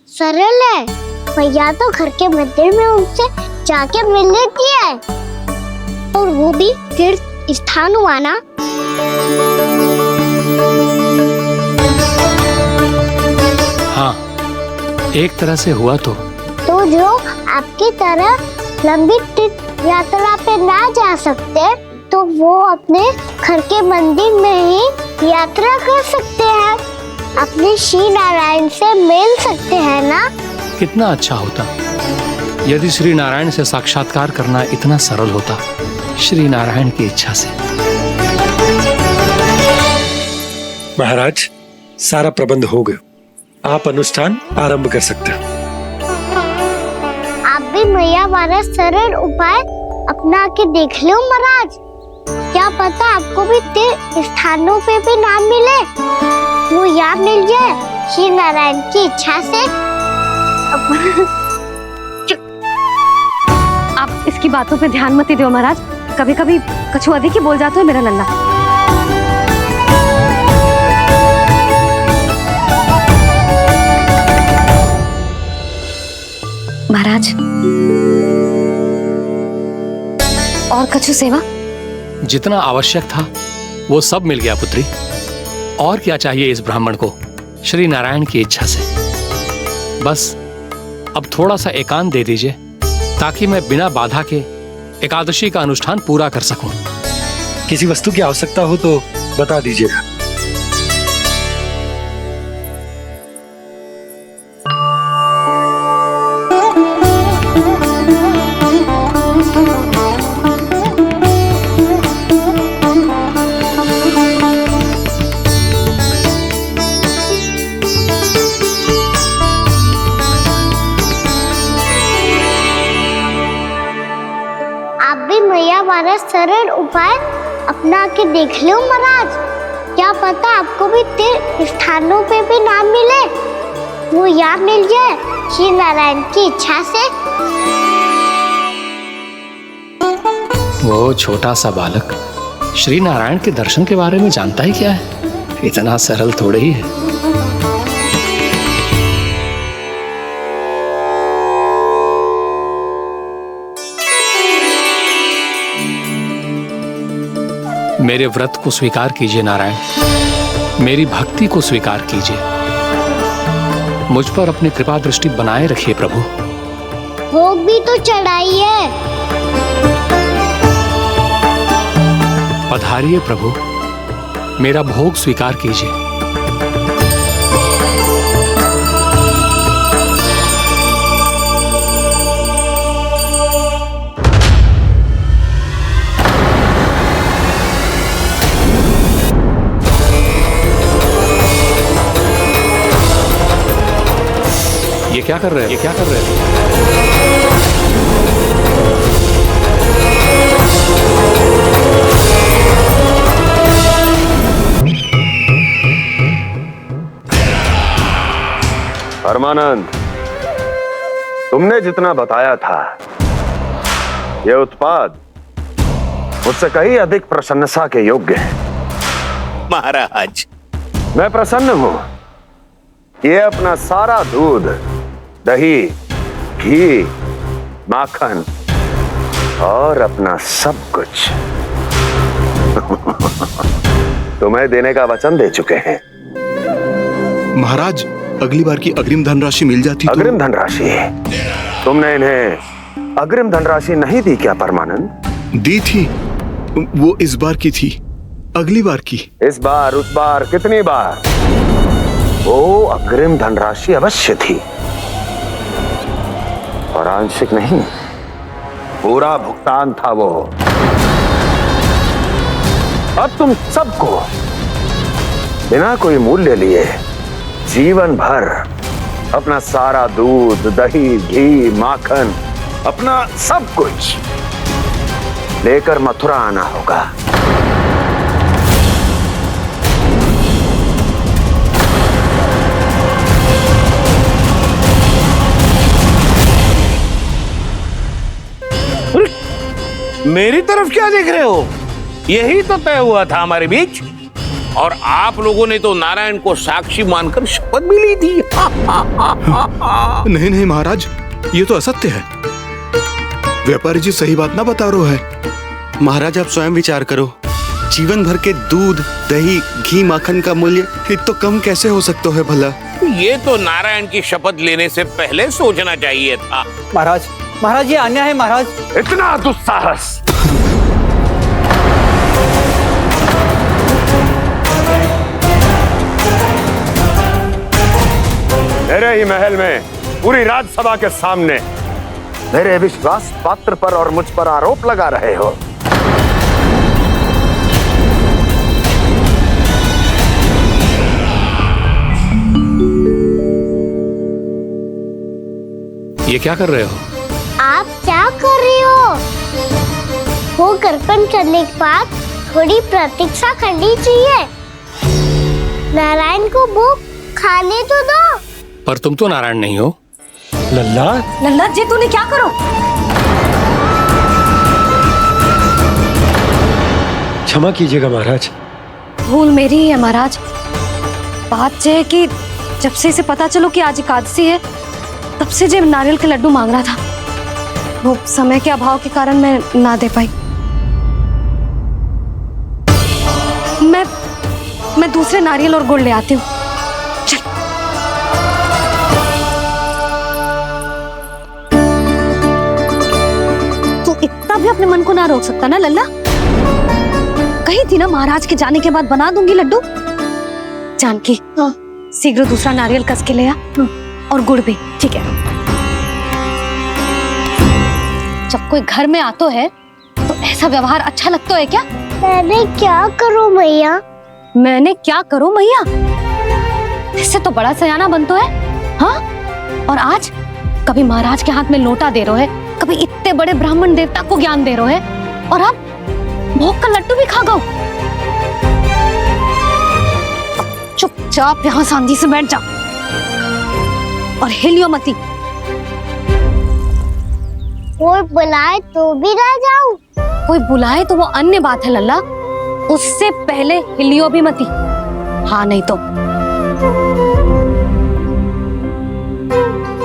सरल है। भैया तो घर के मंदिर में उनसे जाके मिल लेती है, और वो भी तीर्थ स्थान हुआ ना। हाँ, एक तरह से हुआ तो जो आपकी तरह लंबी तीर्थ यात्रा पे ना जा सकते, तो वो अपने घर के मंदिर में ही यात्रा कर सकते हैं, अपने श्री नारायण से मिल सकते हैं ना। कितना अच्छा होता यदि श्री नारायण से साक्षात्कार करना इतना सरल होता, श्री नारायण की इच्छा से। महाराज, सारा प्रबंध हो गया, आप अनुष्ठान आरंभ कर सकते हैं। आप भी मैया वाला सरल उपाय अपना के देख लो महाराज। क्या पता आपको भी तीर्थ स्थानों पे भी नाम मिले, वो याद मिल जाए श्री नारायण की इच्छा से। आप इसकी बातों पे ध्यान मत दो महाराज, कभी कभी कछु अधिक ही बोल जाते हो मेरा नन्ना। महाराज, और कछु सेवा? जितना आवश्यक था वो सब मिल गया पुत्री। और क्या चाहिए इस ब्राह्मण को श्री नारायण की इच्छा से? बस अब थोड़ा सा एकांत दे दीजिए, ताकि मैं बिना बाधा के एकादशी का अनुष्ठान पूरा कर सकूं। किसी वस्तु की आवश्यकता हो तो बता दीजिएगा। सरल उपाय अपना के देख लो महाराज। क्या पता आपको भी तीर्थ स्थानों पे भी नाम मिले, वो याद मिल जाए श्री नारायण की इच्छा से। वो छोटा सा बालक श्री नारायण के दर्शन के बारे में जानता ही क्या है? इतना सरल थोड़े ही है। मेरे व्रत को स्वीकार कीजिए नारायण, मेरी भक्ति को स्वीकार कीजिए, मुझ पर अपनी कृपा दृष्टि बनाए रखिए प्रभु। भोग भी तो चढ़ाइए। पधारिए प्रभु, मेरा भोग स्वीकार कीजिए। ये क्या कर रहे हैं? ये क्या कर रहे हैं? परमानंद, तुमने जितना बताया था, यह उत्पाद मुझसे कहीं अधिक प्रशंसा के योग्य है। महाराज, मैं प्रसन्न हूं। ये अपना सारा दूध, दही, घी, माखन और अपना सब कुछ तुम्हें देने का वचन दे चुके हैं। महाराज, अगली बार की अग्रिम धनराशि मिल जाती तो... अग्रिम धनराशि? तुमने इन्हें अग्रिम धनराशि नहीं दी क्या परमानंद? दी थी, वो इस बार की थी, अगली बार की। इस बार, उस बार, कितनी बार? वो अग्रिम धनराशि अवश्य थी, और आंशिक नहीं, पूरा भुगतान था वो। अब तुम सबको बिना कोई मूल्य लिए जीवन भर अपना सारा दूध, दही, घी, माखन, अपना सब कुछ लेकर मथुरा आना होगा। मेरी तरफ क्या देख रहे हो? यही तो तय हुआ था हमारे बीच, और आप लोगों ने तो नारायण को साक्षी मानकर शपथ भी ली थी। नहीं नहीं महाराज, ये तो असत्य है। व्यापारी जी सही बात ना बता रहे हैं। महाराज आप स्वयं विचार करो, जीवन भर के दूध, दही, घी, माखन का मूल्य इतना कम कैसे हो सकता है भला? ये तो नारायण की शपथ लेने से पहले सोचना चाहिए था। महाराज, महाराज ये अन्याय है महाराज। इतना दुस्साहस! मेरे ही महल में पूरी राजसभा के सामने मेरे विश्वास पात्र पर और मुझ पर आरोप लगा रहे हो। ये क्या कर रहे हो? आप क्या कर रहे हो? वो कर्पण करने के बाद थोड़ी प्रतीक्षा करनी चाहिए। नारायण को भूख खाने तो दो। पर तुम तो नारायण नहीं हो। लल्ला, लल्ला जी तूने क्या करो? क्षमा कीजिएगा महाराज। भूल मेरी ही है महाराज। बात ये है कि जब से इसे पता चलो कि आज एकादशी है, तब से जब नारियल के लड्डू मांग रहा था, वो समय के अभाव के कारण मैं ना दे पाई। मैं दूसरे नारियल और गुड़ ले आती हूँ। चल। तू इतना भी अपने मन को ना रोक सकता ना लल्ला? कही थी ना महाराज के जाने के बाद बना दूंगी लड्डू। जानकी, शीघ्र दूसरा नारियल कस के ले आ, और गुड़ भी। ठीक है। जब कोई घर में आता है तो ऐसा व्यवहार अच्छा लगता है क्या? मैंने क्या करूं मैया? मैंने क्या करूं मैया? इससे तो बड़ा सयाना बनतो है। हाँ? और आज कभी महाराज के हाथ में लोटा दे रहे है, कभी इतने बड़े ब्राह्मण देवता को ज्ञान दे रहे है, और अब भोग का लड्डू भी खा गो। चुपचाप यहाँ शांति से बैठ जा और हिलियो मती। कोई बुलाए तो भी ना जाऊं? कोई बुलाए तो वो अन्य बात है लल्ला, उससे पहले हिलियो भी मती। हाँ नहीं तो।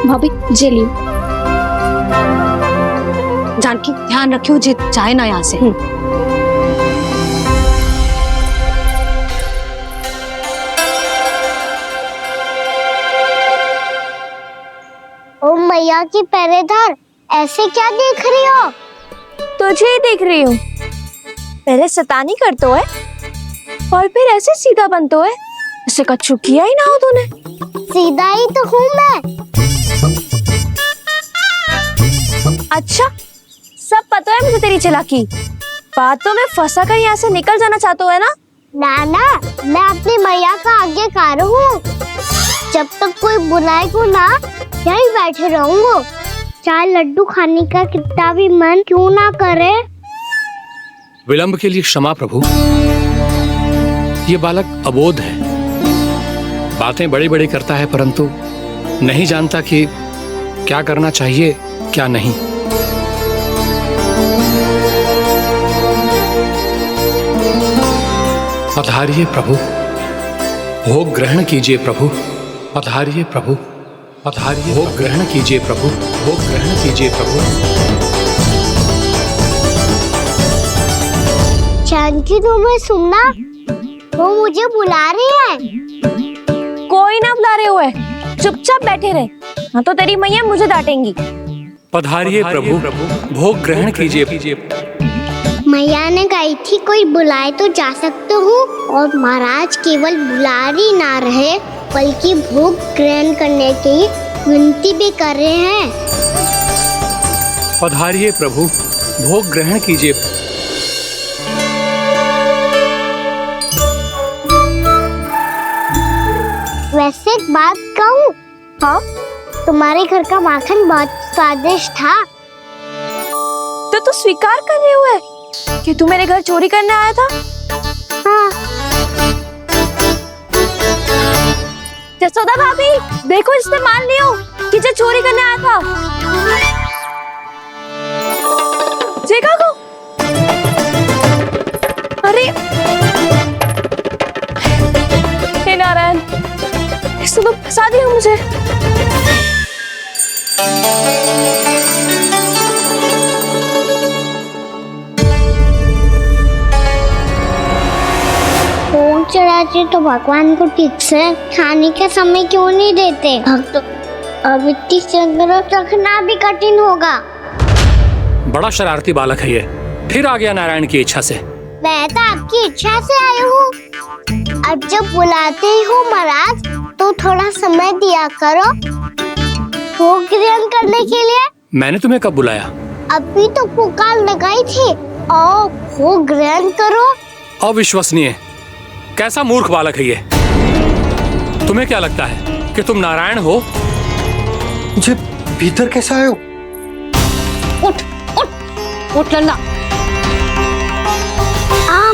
भाभी जे लियो। जानकी ध्यान रखियो जे चाहे ना यहाँ से। ओ मैया की पहरेदार, ऐसे क्या देख रही हो? तुझे ही देख रही हूँ। पहले शैतानी करतो है और फिर ऐसे सीधा बनतो है। ऐसे कछु किया ही ना हो तूने। सीधा ही तो हूँ मैं। अच्छा, सब पता है मुझे तेरी चालाकी। बातों में फंसा कर यहाँ से निकल जाना चाहते है ना? नाना, मैं अपनी मैया का आज्ञाकार हूँ। जब तक कोई बुलाएगा ना, यहीं बैठे रहूंगा। चाहे लड्डू खाने का कितना भी मन क्यों ना करे। विलंब के लिए क्षमा प्रभु। ये बालक अबोध है, बातें बड़ी बड़ी करता है, परंतु नहीं जानता कि क्या करना चाहिए क्या नहीं। पधारिए प्रभु, भोग ग्रहण कीजिए प्रभु। पधारिए प्रभु, पधारिए। भोग ग्रहण कीजिए प्रभु, भोग ग्रहण कीजिए प्रभु। जानकी, तुम्हें सुनना, वो मुझे बुला रही है। कोई ना बुला रहे हुए, चुपचाप बैठे रहे, हाँ तो तेरी मैया मुझे डांटेंगी। पधारिए प्रभु, भोग ग्रहण कीजिए। मैया ने कही थी कोई बुलाए तो जा सकते हूँ, और महाराज केवल बुलारी ना रहे बल्कि भोग ग्रहण करने की विनती भी कर रहे हैं। पधारिए प्रभु, भोग ग्रहण कीजिए। वैसे एक बात कहूँ? हाँ? तुम्हारे घर का माखन बहुत स्वादिष्ट था। तो तू स्वीकार कर रहे हुए कि तू मेरे घर चोरी करने आया था? हाँ। जसोदा भाभी, देखो इसने मान लियो कि जो चोरी करने आया था। देखा को? अरे हे नारायण, इसने तो फंसा दिया मुझे। भोग चढ़ाते तो भगवान को ठीक से खाने का समय क्यों नहीं देते? भक्त अब इतनी संग्रह रखना भी कठिन होगा। बड़ा शरारती बालक है ये, फिर आ गया नारायण की इच्छा से। मैं तो आपकी इच्छा से आई हूँ। अब जब बुलाते ही हो महाराज तो थोड़ा समय दिया करो भोग ग्रहण करने के लिए। मैंने तुम्हें कब बुलाया? अभी तो पुकार लगाई थी और भोग ग्रहण करो। अविश्वसनीय, कैसा मूर्ख बालक है ये। तुम्हें क्या लगता है कि तुम नारायण हो? मुझे भीतर कैसा आए हो? उठ उठ उठ लल्ला।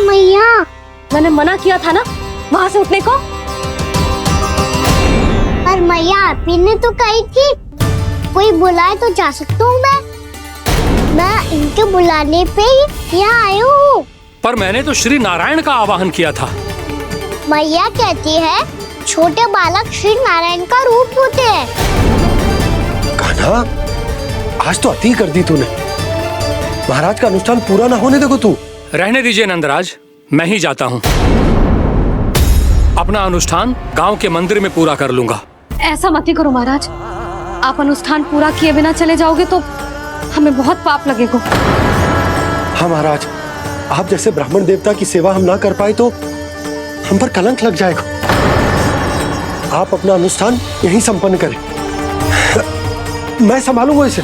मैया, मैंने मना किया था ना वहाँ से उठने को। पर मैया आप ही ने तो कही थी कोई बुलाए तो जा सकता हूँ मैं इनके बुलाने पे ही यहाँ आई हूँ। पर मैंने तो श्री नारायण का आवाहन किया था। मैया कहती है छोटे बालक श्री नारायण का रूप होते हैं। कान्हा, आज तो अति कर दी तूने। महाराज का अनुष्ठान पूरा ना होने देखो तू। रहने दीजिए नंदराज, मैं ही जाता हूँ। अपना अनुष्ठान गांव के मंदिर में पूरा कर लूंगा। ऐसा मत ही करो महाराज, आप अनुष्ठान पूरा किए बिना चले जाओगे तो हमें बहुत पाप लगेगा। हाँ महाराज, आप जैसे ब्राह्मण देवता की सेवा हम ना कर पाए तो हम पर कलंक लग जाएगा। आप अपना अनुष्ठान यहीं संपन्न करें, मैं संभालूंगा इसे।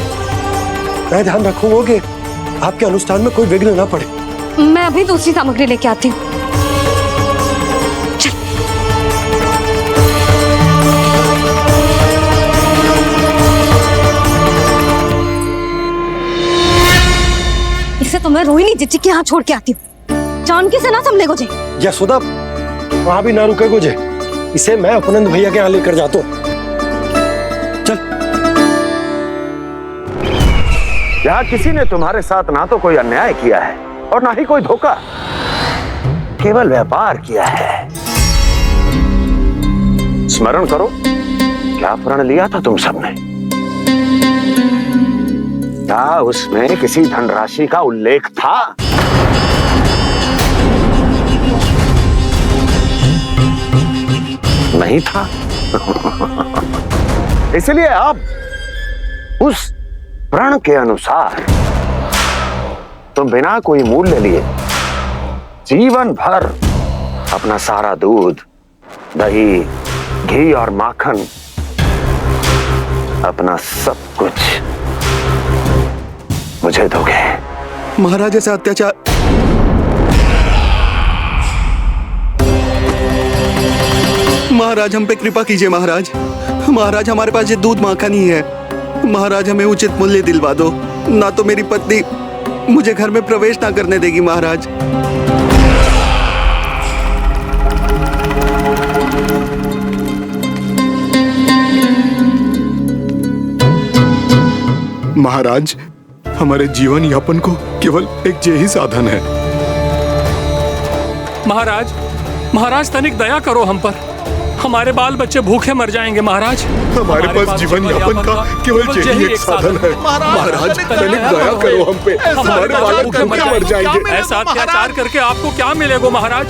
मैं ध्यान रखूंगा कि आपके अनुष्ठान में कोई विघ्न ना पड़े। मैं अभी दूसरी सामग्री लेके आती हूँ। इसे तो मैं रोहिणी जीजी के यहाँ छोड़ के आती हूँ। जानकी से ना संभले गुजे। यशोदा, वहां भी ना रुके गुजे। इसे मैं अपनंद भैया के यहाँ लेकर जाता हूँ। चल। यहाँ किसी ने तुम्हारे साथ ना तो कोई अन्याय किया है और ना ही कोई धोखा, केवल व्यापार किया है। स्मरण करो क्या प्रण लिया था तुम सबने? क्या उसमें किसी धनराशि का उल्लेख था? नहीं था। इसलिए अब उस प्रण के अनुसार तुम बिना कोई मूल्य लिए जीवन भर अपना सारा दूध, दही, घी और माखन, अपना सब कुछ मुझे दोगे। महाराज ऐसा अत्याचार। महाराज हम पे कृपा कीजिए। महाराज, महाराज हमारे पास ये दूध माखन ही है। महाराज हमें उचित मूल्य दिलवा दो, ना तो मेरी पत्नी मुझे घर में प्रवेश ना करने देगी। महाराज महाराज हमारे जीवन यापन को केवल एक यही साधन है। महाराज, महाराज तनिक दया करो हम पर। हमारे बाल बच्चे भूखे मर जाएंगे महाराज। हमारे पास जीवन यापन का केवल यही एक साधन है। महाराज तनिक दया करो हम पे। हमारे बालक भूखे मर जाएंगे। ऐसा अत्याचार करके आपको क्या मिलेगा महाराज?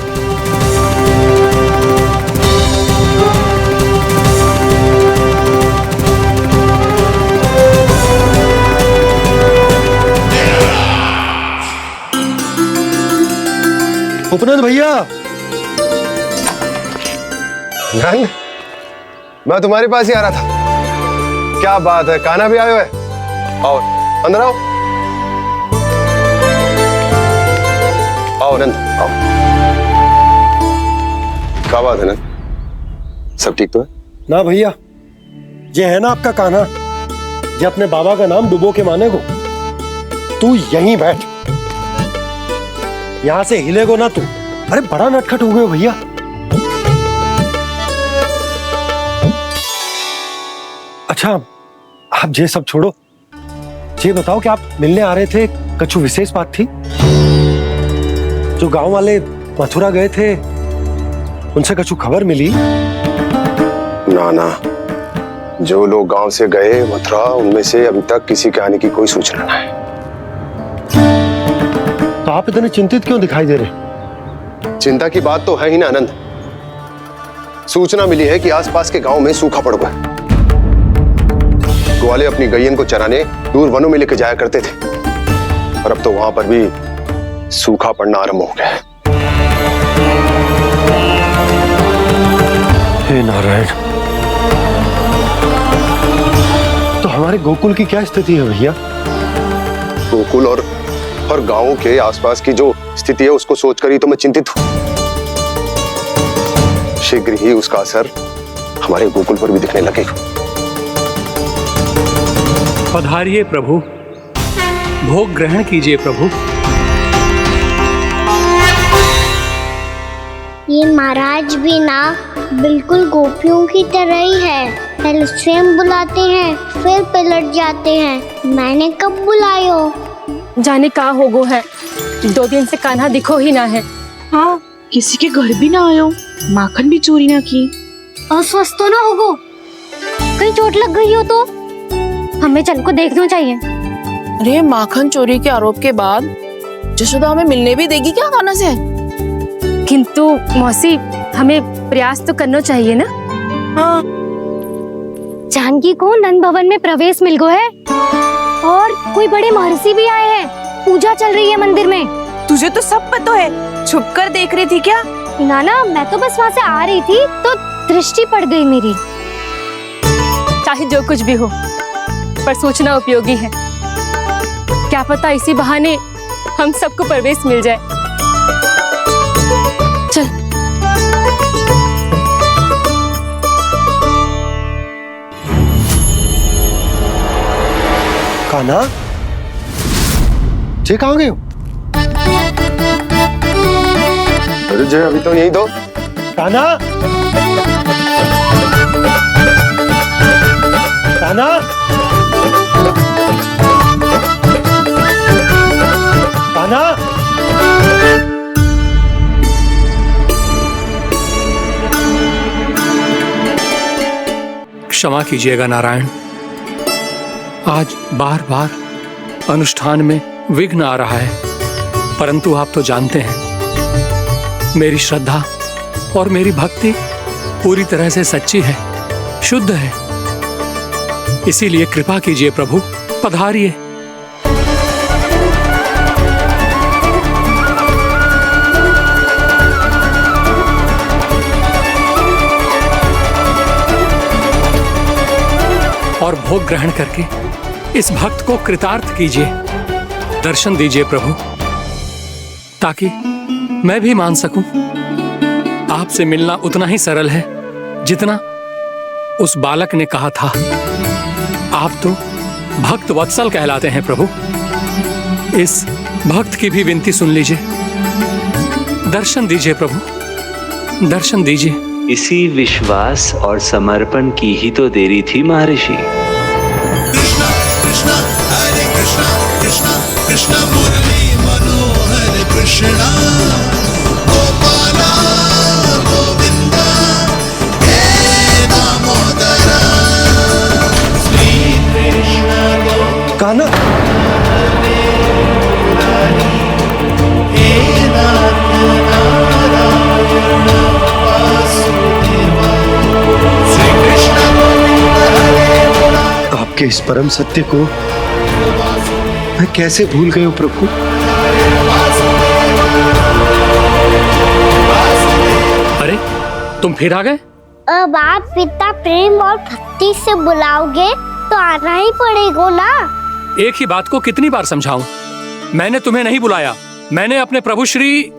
उपनंद भैया, नंद, मैं तुम्हारे पास ही आ रहा था। क्या बात है, कान्हा भी आए हुए? आओ अंदर आओ। आओ नंद आओ। क्या बात है नंद, सब ठीक तो है? ना भैया, ये है ना आपका कान्हा, ये अपने बाबा का नाम डुबो के माने को। तू यहीं बैठ, यहां से हिलेगो ना तू। अरे बड़ा नटखट हो गए भैया। अच्छा आप ये सब छोड़ो, ये बताओ कि आप मिलने आ रहे थे, कछु विशेष बात थी? जो गांव वाले मथुरा गए थे उनसे कछु खबर मिली? ना ना, जो लोग गांव से गए मथुरा, उनमें से अभी तक किसी के आने की कोई सूचना नहीं है। तो आप इतने चिंतित क्यों दिखाई दे रहे? चिंता की बात तो है ही ना आनंद। सूचना मिली है कि आसपास के गांव में सूखा पड़ गया। ग्वाले अपनी गैयन को चराने दूर वनों में लेके जाया करते थे, और अब तो वहां पर भी सूखा पड़ना आरंभ हो गया है। हे नारायण, तो हमारे गोकुल की क्या स्थिति है भैया? गोकुल और गांवों के आसपास की जो स्थिति है उसको सोचकर ही तो मैं चिंतित हूं। शीघ्र ही उसका असर हमारे गोकुल पर भी दिखने लगेगा। पधारिए प्रभु, भोग ग्रहण कीजिए प्रभु। ये महाराज भी ना बिल्कुल गोपियों की तरह ही है। पहले स्वयं बुलाते हैं, फिर पलट जाते हैं। मैंने कब बुलाए हो? जाने कहाँ होगो है, 2 दिन से कान्हा दिखो ही ना है। हाँ, किसी के घर भी ना आयो, माखन भी चोरी ना की। अस्वस्थ तो ना होगो, कहीं चोट लग गई हो तो? हमें चल को देखना चाहिए। अरे माखन चोरी के आरोप के बाद जशोदा हमें मिलने भी देगी क्या कान्हा से? किंतु मौसी, हमें प्रयास तो करना चाहिए ना। हाँ। जानकी को नंद भवन में प्रवेश मिल गो है, और कोई बड़े महर्षि भी आए हैं। पूजा चल रही है मंदिर में। तुझे तो सब पता है, छुप कर देख रही थी क्या? ना, मैं तो बस वहाँ से आ रही थी तो दृष्टि पड़ गई मेरी। चाहे जो कुछ भी हो, पर सूचना उपयोगी है। क्या पता इसी बहाने हम सबको प्रवेश मिल जाए। चल। कान्हा, जे कहाँ गए हो? अरे जय, अभी तो यही दो। कान्हा, कान्हा, कान्हा। क्षमा कीजिएगा नारायण, आज बार बार अनुष्ठान में विघ्न आ रहा है, परंतु आप तो जानते हैं मेरी श्रद्धा और मेरी भक्ति पूरी तरह से सच्ची है, शुद्ध है। इसीलिए कृपा कीजिए प्रभु, पधारिए। और भोग ग्रहण करके इस भक्त को कृतार्थ कीजिए। दर्शन दीजिए प्रभु, ताकि मैं भी मान सकूं। आपसे मिलना उतना ही सरल है जितना उस बालक ने कहा था। आप तो भक्त वत्सल कहलाते हैं प्रभु। इस भक्त की भी विनती सुन लीजिए। दर्शन दीजिए प्रभु, दर्शन दीजिए। इसी विश्वास और समर्पण की ही तो देरी थी महर्षि। कृष्णा कृष्णा हरे कृष्णा, कृष्णा कृष्णा मुरली मनोहर कृष्णा, गोपाला गोविंदा हे दामोदरा, श्री कृष्ण कान्हा, हे नारायण वासुदेवा, श्री कृष्ण आपके इस परम सत्य को मैं कैसे भूल गया प्रभु? अरे तुम फिर आ गए? अब आप इतना प्रेम और भक्ति से बुलाओगे तो आना ही पड़ेगा ना। एक ही बात को कितनी बार समझाऊं? मैंने तुम्हें नहीं बुलाया, मैंने अपने प्रभु श्री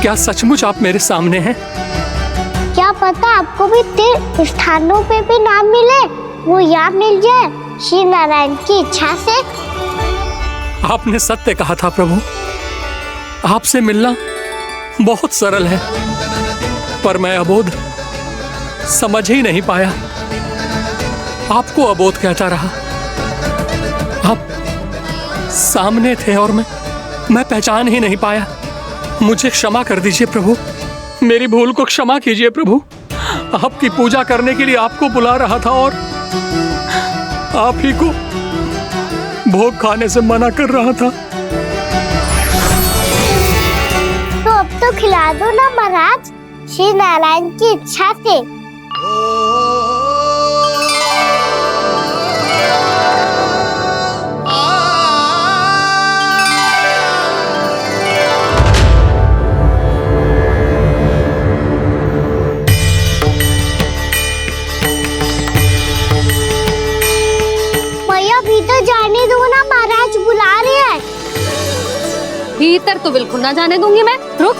क्या सचमुच आप मेरे सामने हैं? क्या पता आपको भी तीर्थ स्थानों पे भी नाम मिले, वो यहाँ मिल जाए श्री नारायण की इच्छा से। आपने सत्य कहा था प्रभु, आपसे मिलना बहुत सरल है, पर मैं अबोध समझ ही नहीं पाया। आपको अबोध कहता रहा। आप सामने थे और मैं पहचान ही नहीं पाया। मुझे क्षमा कर दीजिए प्रभु, मेरी भूल को क्षमा कीजिए प्रभु। आपकी पूजा करने के लिए आपको बुला रहा था और आप ही को भोग खाने से मना कर रहा था। तो अब तो खिला दो ना महाराज, श्री नारायण की इच्छा से। भीतर जाने दो ना, महाराज बुला रहे हैं। भीतर तो बिल्कुल ना जाने दूंगी मैं। रुक।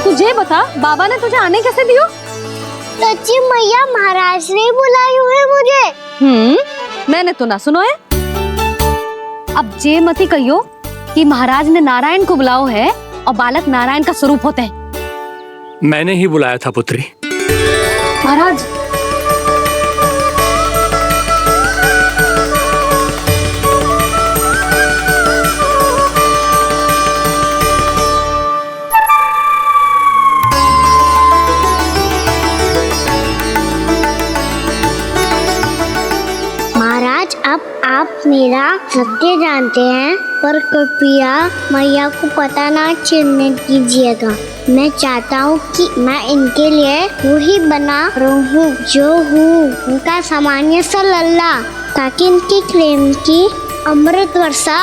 तुझे बता, बाबा ने तुझे आने कैसे दियो? सच्ची मैया, महाराज ने बुलाई हुई मुझे। मैंने तो ना सुनो है। अब जे मती कहियो कि महाराज ने नारायण को बुलाओ है और बालक नारायण का स्वरूप होते हैं। मैंने ही बुलाया था पुत्री। महाराज, महाराज अब आप मेरा सत्य जानते हैं, पर कृपया मैया को पता ना चलने दीजिएगा। मैं चाहता हूँ कि मैं इनके लिए वही बना रहूँ जो हूँ, उनका सामान्य सा लल्ला, ताकि इनके प्रेम की अमृत वर्षा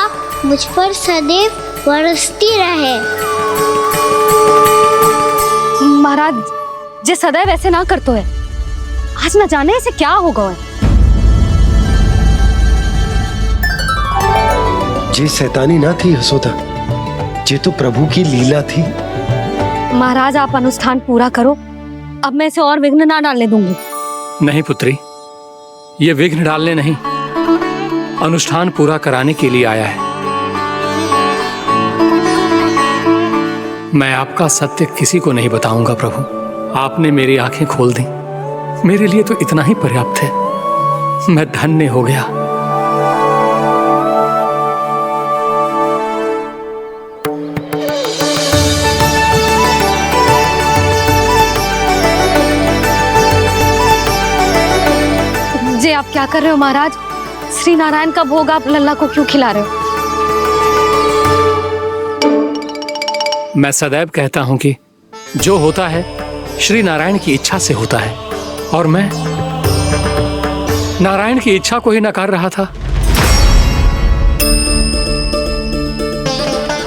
मुझ पर सदैव बरसती रहे। महाराज जे सदैव ऐसे ना करतो है, आज न जाने इसे क्या होगा है। ये शैतानी ना थी यशोदा, ये तो प्रभु की लीला थी। महाराज आप अनुष्ठान पूरा करो, अब मैं इसे और विघ्न ना डालने दूंगी। नहीं पुत्री, ये विघ्न डालने नहीं, अनुष्ठान पूरा कराने के लिए आया है। मैं आपका सत्य किसी को नहीं बताऊंगा प्रभु। आपने मेरी आंखें खोल दी, मेरे लिए तो इतना ही पर्याप्त है। मैं धन्य हो गया। जे आप क्या कर रहे हो महाराज? श्री नारायण का भोग आप लल्ला को क्यों खिला रहे हो? मैं सदैव कहता हूं कि जो होता है श्री नारायण की इच्छा से होता है, और मैं नारायण की इच्छा को ही नकार रहा था।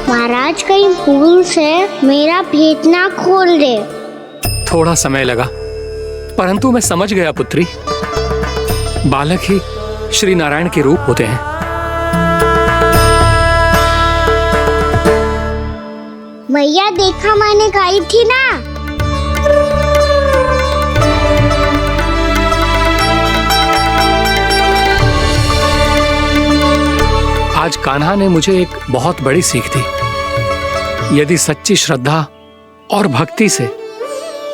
महाराज कहीं भूल से मेरा भेद ना खोल दे। थोड़ा समय लगा, परंतु मैं समझ गया पुत्री। बालक ही श्री नारायण के रूप होते हैं। मैया देखा, मैंने कही थी ना। आज कान्हा ने मुझे एक बहुत बड़ी सीख दी। यदि सच्ची श्रद्धा और भक्ति से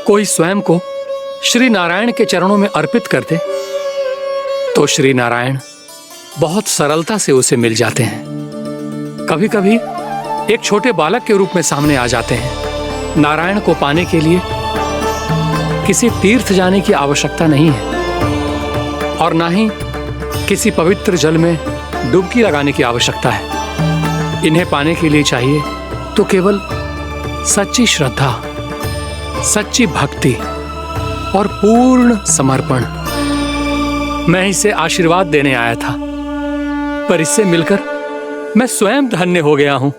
कोई स्वयं को श्री नारायण के चरणों में अर्पित कर दे, तो श्री नारायण बहुत सरलता से उसे मिल जाते हैं। कभी कभी एक छोटे बालक के रूप में सामने आ जाते हैं। नारायण को पाने के लिए किसी तीर्थ जाने की आवश्यकता नहीं है, और ना ही किसी पवित्र जल में डुबकी लगाने की आवश्यकता है। इन्हें पाने के लिए चाहिए तो केवल सच्ची श्रद्धा, सच्ची भक्ति और पूर्ण समर्पण। मैं इसे आशीर्वाद देने आया था, पर इससे मिलकर मैं स्वयं धन्य हो गया हूं।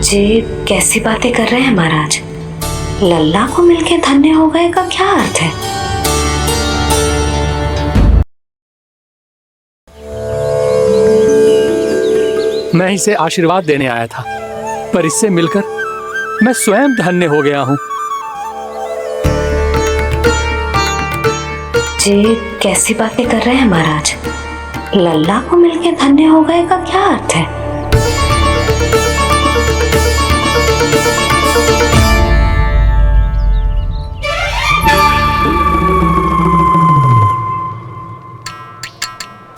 जी कैसी बातें कर रहे हैं महाराज? लल्ला को मिलके धन्य हो गए का क्या अर्थ है? मैं इसे आशीर्वाद देने आया था, पर इससे मिलकर मैं स्वयं धन्य हो गया हूँ। ये कैसी बातें कर रहे हैं महाराज? लल्ला को मिलके धन्य हो गए का क्या अर्थ है?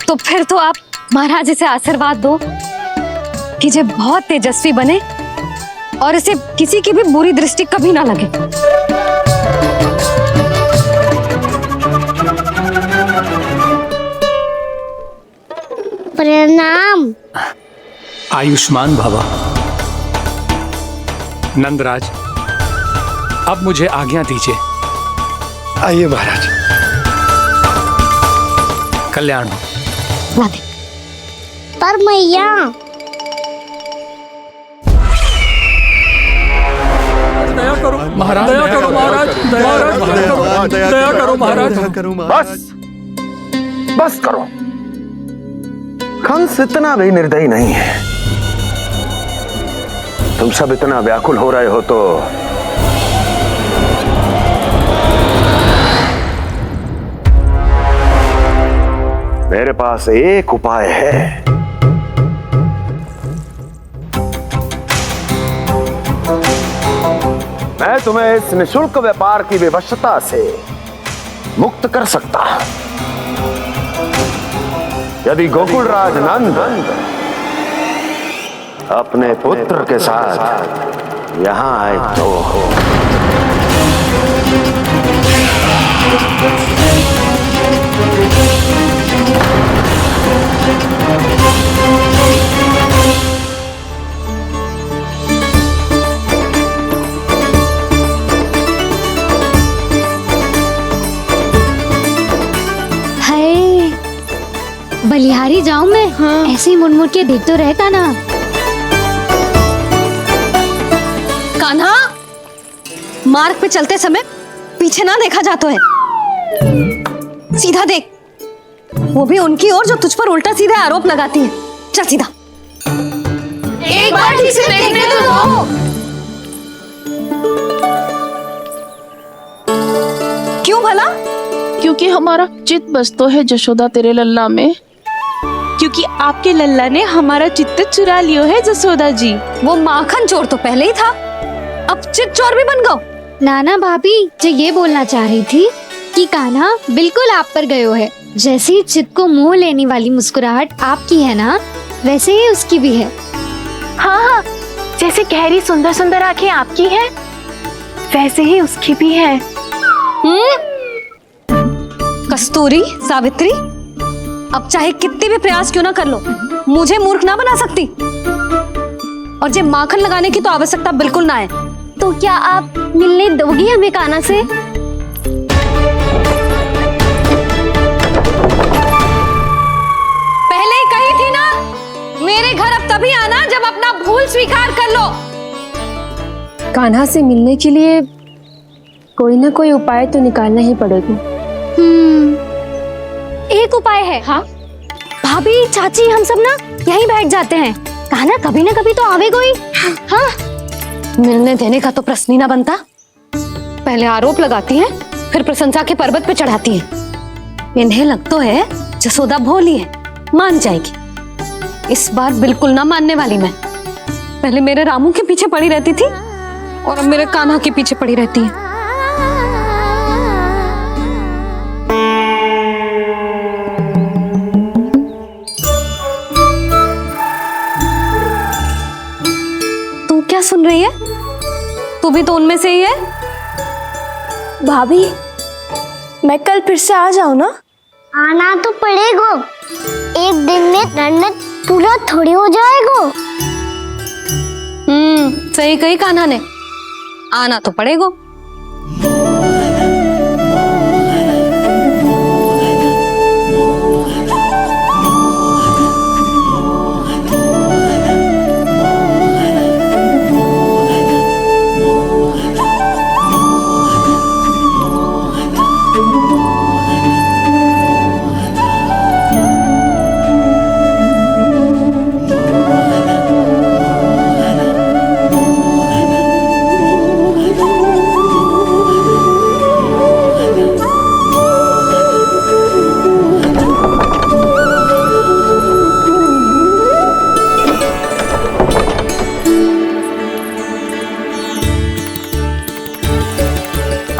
तो फिर तो आप महाराज इसे आशीर्वाद दो कि ये बहुत तेजस्वी बने और इसे किसी की भी बुरी दृष्टि कभी ना लगे। प्रणाम। आयुष्मान भवा। नंदराज, अब मुझे आज्ञा दीजिए। आइए महाराज। कल्याण हो। पर मैया, दया करो महाराज, दया करो महाराज, दया करो महाराज। बस करो। कंस इतना भी निर्दयी नहीं है। तुम सब इतना व्याकुल हो रहे हो तो मेरे पास एक उपाय है। मैं तुम्हें इस निशुल्क व्यापार की विवशता से मुक्त कर सकता। यदि गोकुलराज नंद अपने पुत्र के साथ यहां आए तो बलिहारी जाऊं मैं? हाँ। ऐसे ही मुड़ के देख तो रहता ना। कान्हा, मार्ग पे चलते समय पीछे ना देखा जाता है, सीधा देख। वो भी उनकी ओर जो तुझ पर उल्टा सीधा आरोप लगाती है। चल सीधा। एक बार ठीक से देखने तो दो। क्यों भला? क्योंकि हमारा चित्त बसतो है जशोदा तेरे लल्ला में। क्योंकि आपके लल्ला ने हमारा चित्त चुरा लियो है जसोदा जी। वो माखन चोर तो पहले ही था, अब चित्त चोर भी बन गो। नाना भाभी जो ये बोलना चाह रही थी कि कान्हा बिल्कुल आप पर गयो है। जैसे ही चित्त को मोह लेने वाली मुस्कुराहट आपकी है ना, वैसे ही उसकी भी है। हाँ हाँ, जैसे गहरी सुंदर सुंदर आंखें आपकी हैं, वैसे ही उसकी भी है। कस्तूरी, सावित्री, अब चाहे कितने भी प्रयास क्यों ना कर लो, मुझे मूर्ख ना बना सकती। और जे माखन लगाने की तो आवश्यकता बिल्कुल ना है। तो क्या आप मिलने दोगी हमें कान्हा से? पहले ही कही थी ना, मेरे घर अब तभी आना जब अपना भूल स्वीकार कर लो। कान्हा से मिलने के लिए कोई ना कोई उपाय तो निकालना ही पड़ेगा। एक उपाय है। हाँ भाभी, चाची, हम सब ना यहीं बैठ जाते हैं। कान्हा कभी ना कभी तो आवेगा ही। हाँ, मिलने देने का तो प्रश्न ही ना बनता। पहले आरोप लगाती हैं, फिर प्रशंसा के पर्वत पे चढ़ाती हैं। इन्हें लग तो है जसोदा भोली है, मान जाएगी। इस बार बिल्कुल ना मानने वाली मैं। पहले मेरे रामू के पीछे पड़ी रहती थी और अब मेरे कान्हा के पीछे पड़ी रहती है। क्या सुन रही है? तू भी तो उनमें से ही है। भाभी, मैं कल फिर से आ जाऊं ना? आना तो पड़ेगा। एक दिन में रन्नत पूरा थोड़ी हो जाएगा। सही कही कान्हा ने, आना तो पड़ेगा।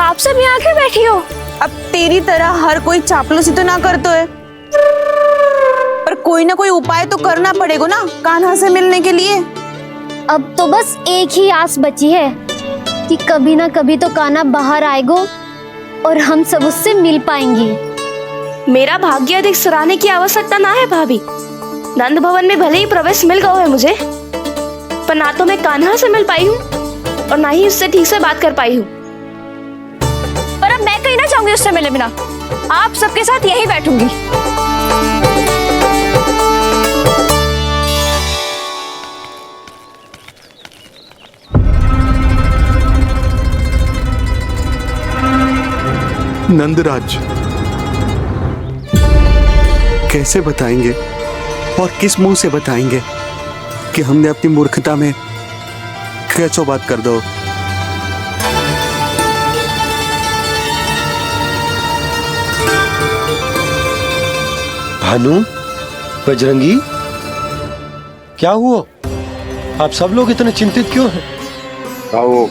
आप सब यहाँ आके बैठी हो? अब तेरी तरह हर कोई चापलूसी तो ना करतो है, पर कोई ना कोई उपाय तो करना पड़ेगा ना कान्हा से मिलने के लिए। अब तो बस एक ही आस बची है कि कभी ना कभी तो कान्हा बाहर आएगो और हम सब उससे मिल पाएंगे। मेरा भाग्य अधिक सराहने की आवश्यकता ना है भाभी। नंद भवन में भले ही प्रवेश मिल गया है मुझे, पर ना तो मैं कान्हा से मिल पाई हूँ और ना ही उससे ठीक से बात कर पाई हूँ। पर अब मैं कहीं ना जाऊंगी उससे मिले बिना, आप सबके साथ यहीं बैठूंगी। नंदराज, कैसे बताएंगे और किस मुंह से बताएंगे कि हमने अपनी मूर्खता में कैसो बात कर दो। भानु, बजरंगी, क्या हुआ? आप सब लोग इतने चिंतित क्यों हैं? आओ,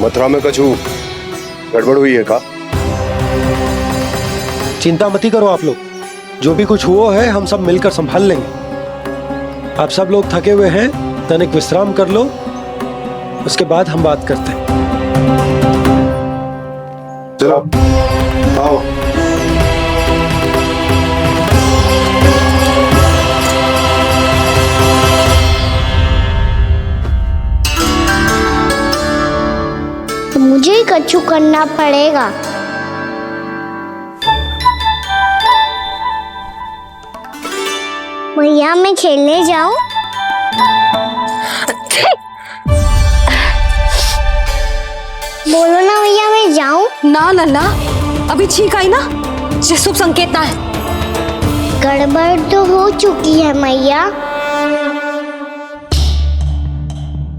मथुरा में कछु गड़बड़ हुई है का? चिंता मती करो आप लोग, जो भी कुछ हुआ है हम सब मिलकर संभाल लेंगे। आप सब लोग थके हुए हैं, तनिक विश्राम कर लो, उसके बाद हम बात करते हैं। चलो आओ। मुझे ही कछु करना पड़ेगा। भैया मैं खेलने जाऊं? बोलो ना भैया मैं जाऊं? ना लल्ला, अभी छींक आई ना, ये शुभ संकेत ना है। गड़बड़ तो हो चुकी है मैया।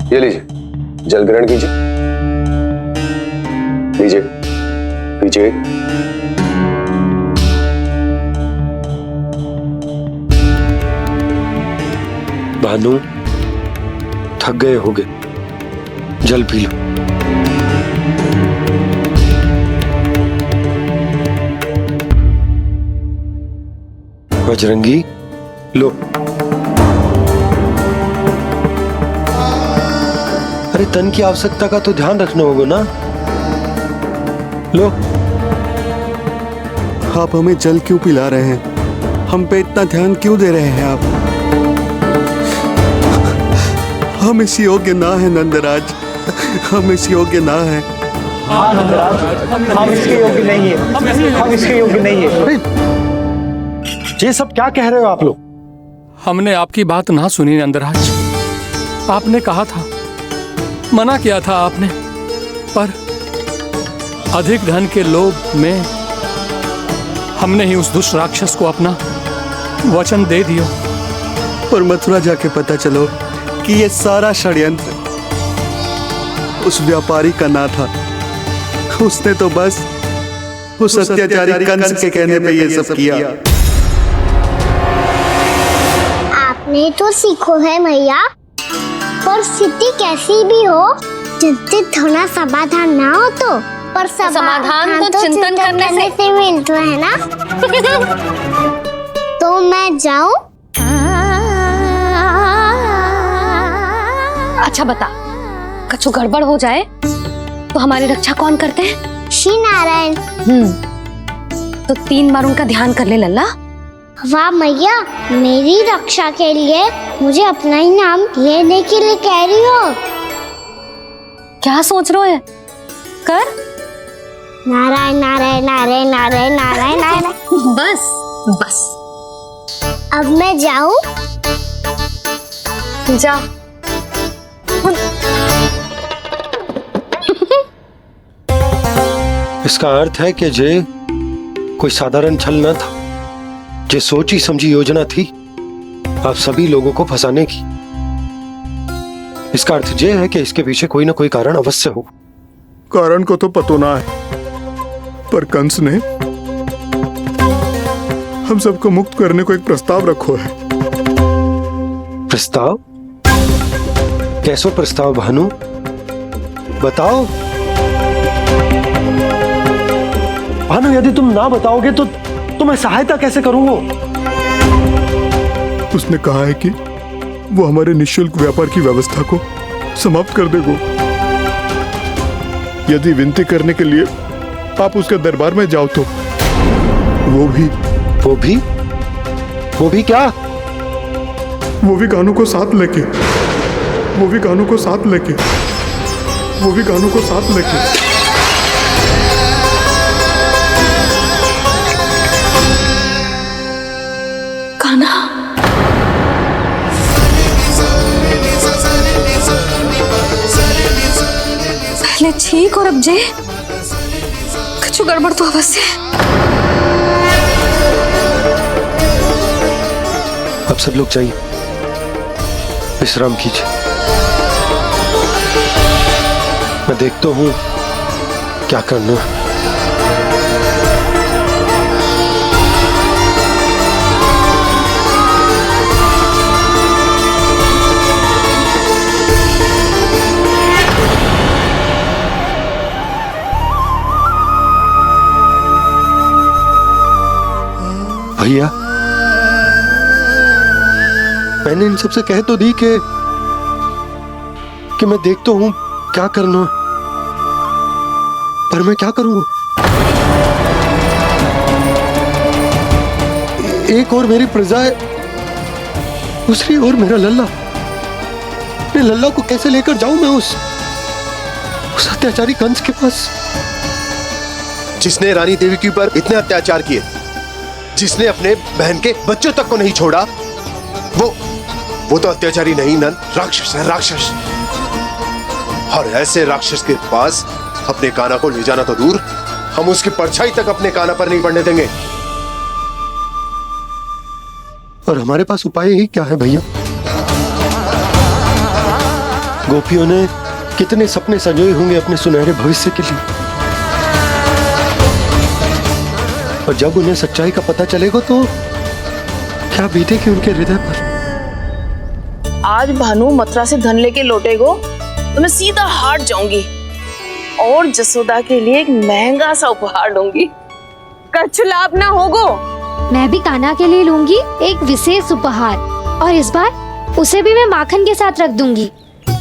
ये लीजिए, जल ग्रहण कीजिए। लीजिए, पीजिए। भानु, थक गए होगे, जल पी लो। बजरंगी, लो। अरे तन की आवश्यकता का तो ध्यान रखना होगा ना, लो। आप हमें जल क्यों पिला रहे हैं? हम पे इतना ध्यान क्यों दे रहे हैं आप? हम इस योग्य ना है नंदराज, हम इस योग्य ना है। हाँ नंदराज, हम इसके योग्य नहीं है, हम इसके योग्य नहीं है। ये सब क्या कह रहे हो आप लोग? हमने आपकी बात ना सुनी नंदराज। आपने कहा था, मना किया था आपने, पर अधिक धन के लोभ में हमने ही उस दुष्ट राक्षस को अपना वचन दे दिया। पर मथुरा जाके पता चलो कि ये सारा षड्यंत्र उस व्यापारी का ना था। उसने तो बस उस अत्याचारी कंस के कहने पे ये सब किया। आपने तो सीखो है भैया, पर स्थिति कैसी भी हो, चिंतित होना समाधान ना हो तो, पर समाधान तो चिंतन करने से मिलता है ना। तो मैं जाऊं? अच्छा बता, कछु गड़बड़ हो जाए तो हमारी रक्षा कौन करते हैं? श्री नारायण। तो 3 बार उनका ध्यान कर ले लल्ला। वाह मैया, मेरी रक्षा के लिए मुझे अपना ही नाम लेने के लिए कह रही हो? क्या सोच रहे हो? कर। नारायण नारायण नारायण नारायण नारायण नारायण। बस बस। अब मैं जाऊं? जा। इसका अर्थ है कि जे कोई साधारण छल न था, जे सोची समझी योजना थी आप सभी लोगों को फंसाने की। इसका अर्थ ये है कि इसके पीछे कोई ना कोई कारण अवश्य हो। कारण को तो पतो ना है, पर कंस ने हम सबको मुक्त करने को एक प्रस्ताव रखो है। प्रस्ताव? कैसो प्रस्ताव भानु, बताओ। भानु, यदि तुम ना बताओगे तो मैं सहायता कैसे करूंगा? उसने कहा है कि वो हमारे निःशुल्क व्यापार की व्यवस्था को समाप्त कर देगा। यदि विनती करने के लिए आप उसके दरबार में जाओ तो वो भी क्या? वो भी कानू को साथ लेके कान्हा, पहले ठीक और अब जे कुछ गड़बड़ तो अवश्य है। अब सब लोग जाइए, विश्राम कीजिए। मैं देखता हूं क्या करना है। भैया, मैंने इन सबसे कह तो दी कि मैं देखता हूं क्या करना है, पर मैं क्या करूंगा? एक और मेरी प्रजा है, दूसरी ओर मेरा लल्ला। मैं लल्ला को कैसे लेकर जाऊं मैं उस अत्याचारी कंस के पास, जिसने रानी देवी के ऊपर इतने अत्याचार किए, जिसने अपने बहन के बच्चों तक को नहीं छोड़ा। वो तो अत्याचारी नहीं नन, राक्षस है, राक्षस। और ऐसे राक्षस के पास अपने कान्हा को ले जाना तो दूर, हम उसकी परछाई तक अपने कान्हा पर नहीं पड़ने देंगे। और हमारे पास उपाय ही क्या है भैया? गोपियों ने कितने सपने संजोए होंगे अपने सुनहरे भविष्य के लिए, और जब उन्हें सच्चाई का पता चलेगा तो क्या बीतेगी उनके हृदय पर? आज भानु मथुरा से धन लेके लौटेगो तो मैं सीधा हाट जाऊंगी और जसोदा के लिए एक महंगा सा उपहार दूंगी। कछु लाभ ना होगो। मैं भी कान्हा के लिए लूंगी एक विशेष उपहार, और इस बार उसे भी मैं माखन के साथ रख दूंगी,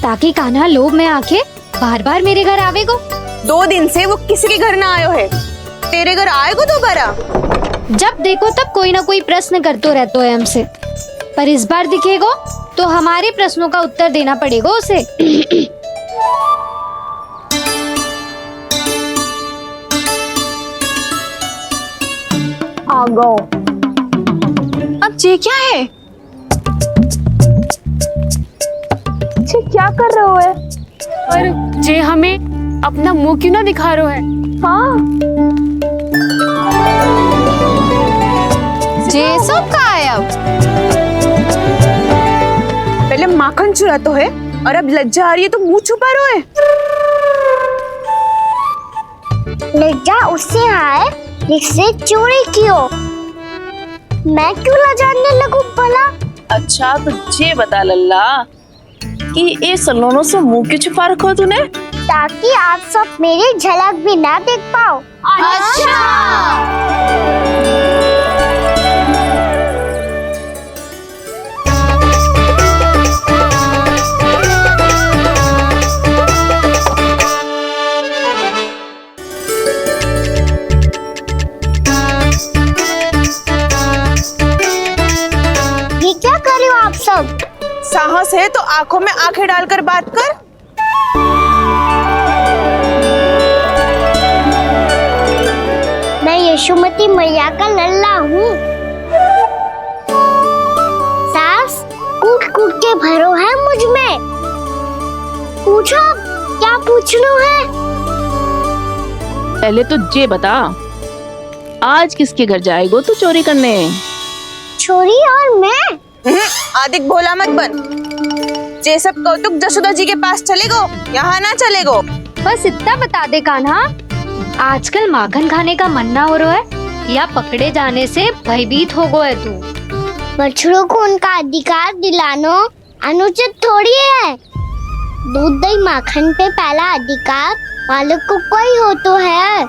ताकि कान्हा लोभ में आके बार बार मेरे घर आवेगो। 2 दिन से वो किसी के घर ना आयो है, तेरे घर आएगो दोबारा? जब देखो तब कोई ना कोई प्रश्न करते रहते है हमसे, पर इस बार दिखेगो तो हमारे प्रश्नों का उत्तर देना पड़ेगा उसे। आ गो। अब ये क्या है? ये क्या कर रहे हो है? पर जे हमें अपना मुंह क्यों ना दिखा रहे है? हाँ, जे सब का है अब? पहले माखन चुरा तो है और अब लज्जा आ रही है तो मुंह छुपा रहे है। लज्जा उससे आए जिससे चोरी कियो। मैं क्यों लजाने लगूं भला? अच्छा तो ये बता लल्ला कि ये सलोनों से मुंह क्यों छुपा रखो तूने? ताकि आप सब मेरी झलक भी ना देख पाओ। अच्छा। ये क्या कर रहे हो आप सब? साहस है तो आंखों में आंखें डालकर बात कर। मैं यशोमती मैया का लल्ला हूँ। सास कूट कूट के भरो है मुझ में। पूछो क्या पूछना है? पहले तो ये बता, आज किसके घर जाएगो तू चोरी करने? छोरी और मैं? अधिक भोला मत बन। ये सब कौतुक जसोदा जी के पास चलेगो, यहाँ ना चलेगो। बस इतना बता दे कान्हा, आजकल माखन खाने का मन ना हो रहा है या पकड़े जाने से भयभीत हो गए तू? बछड़ों को उनका अधिकार दिलाना अनुचित थोड़ी है। दूध दही माखन पे पहला अधिकार मालिक को कोई हो तो है,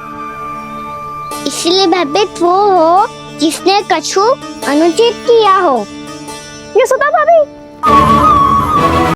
इसलिए भयभीत वो हो जिसने कछु अनुचित किया हो। यशोदा भाभी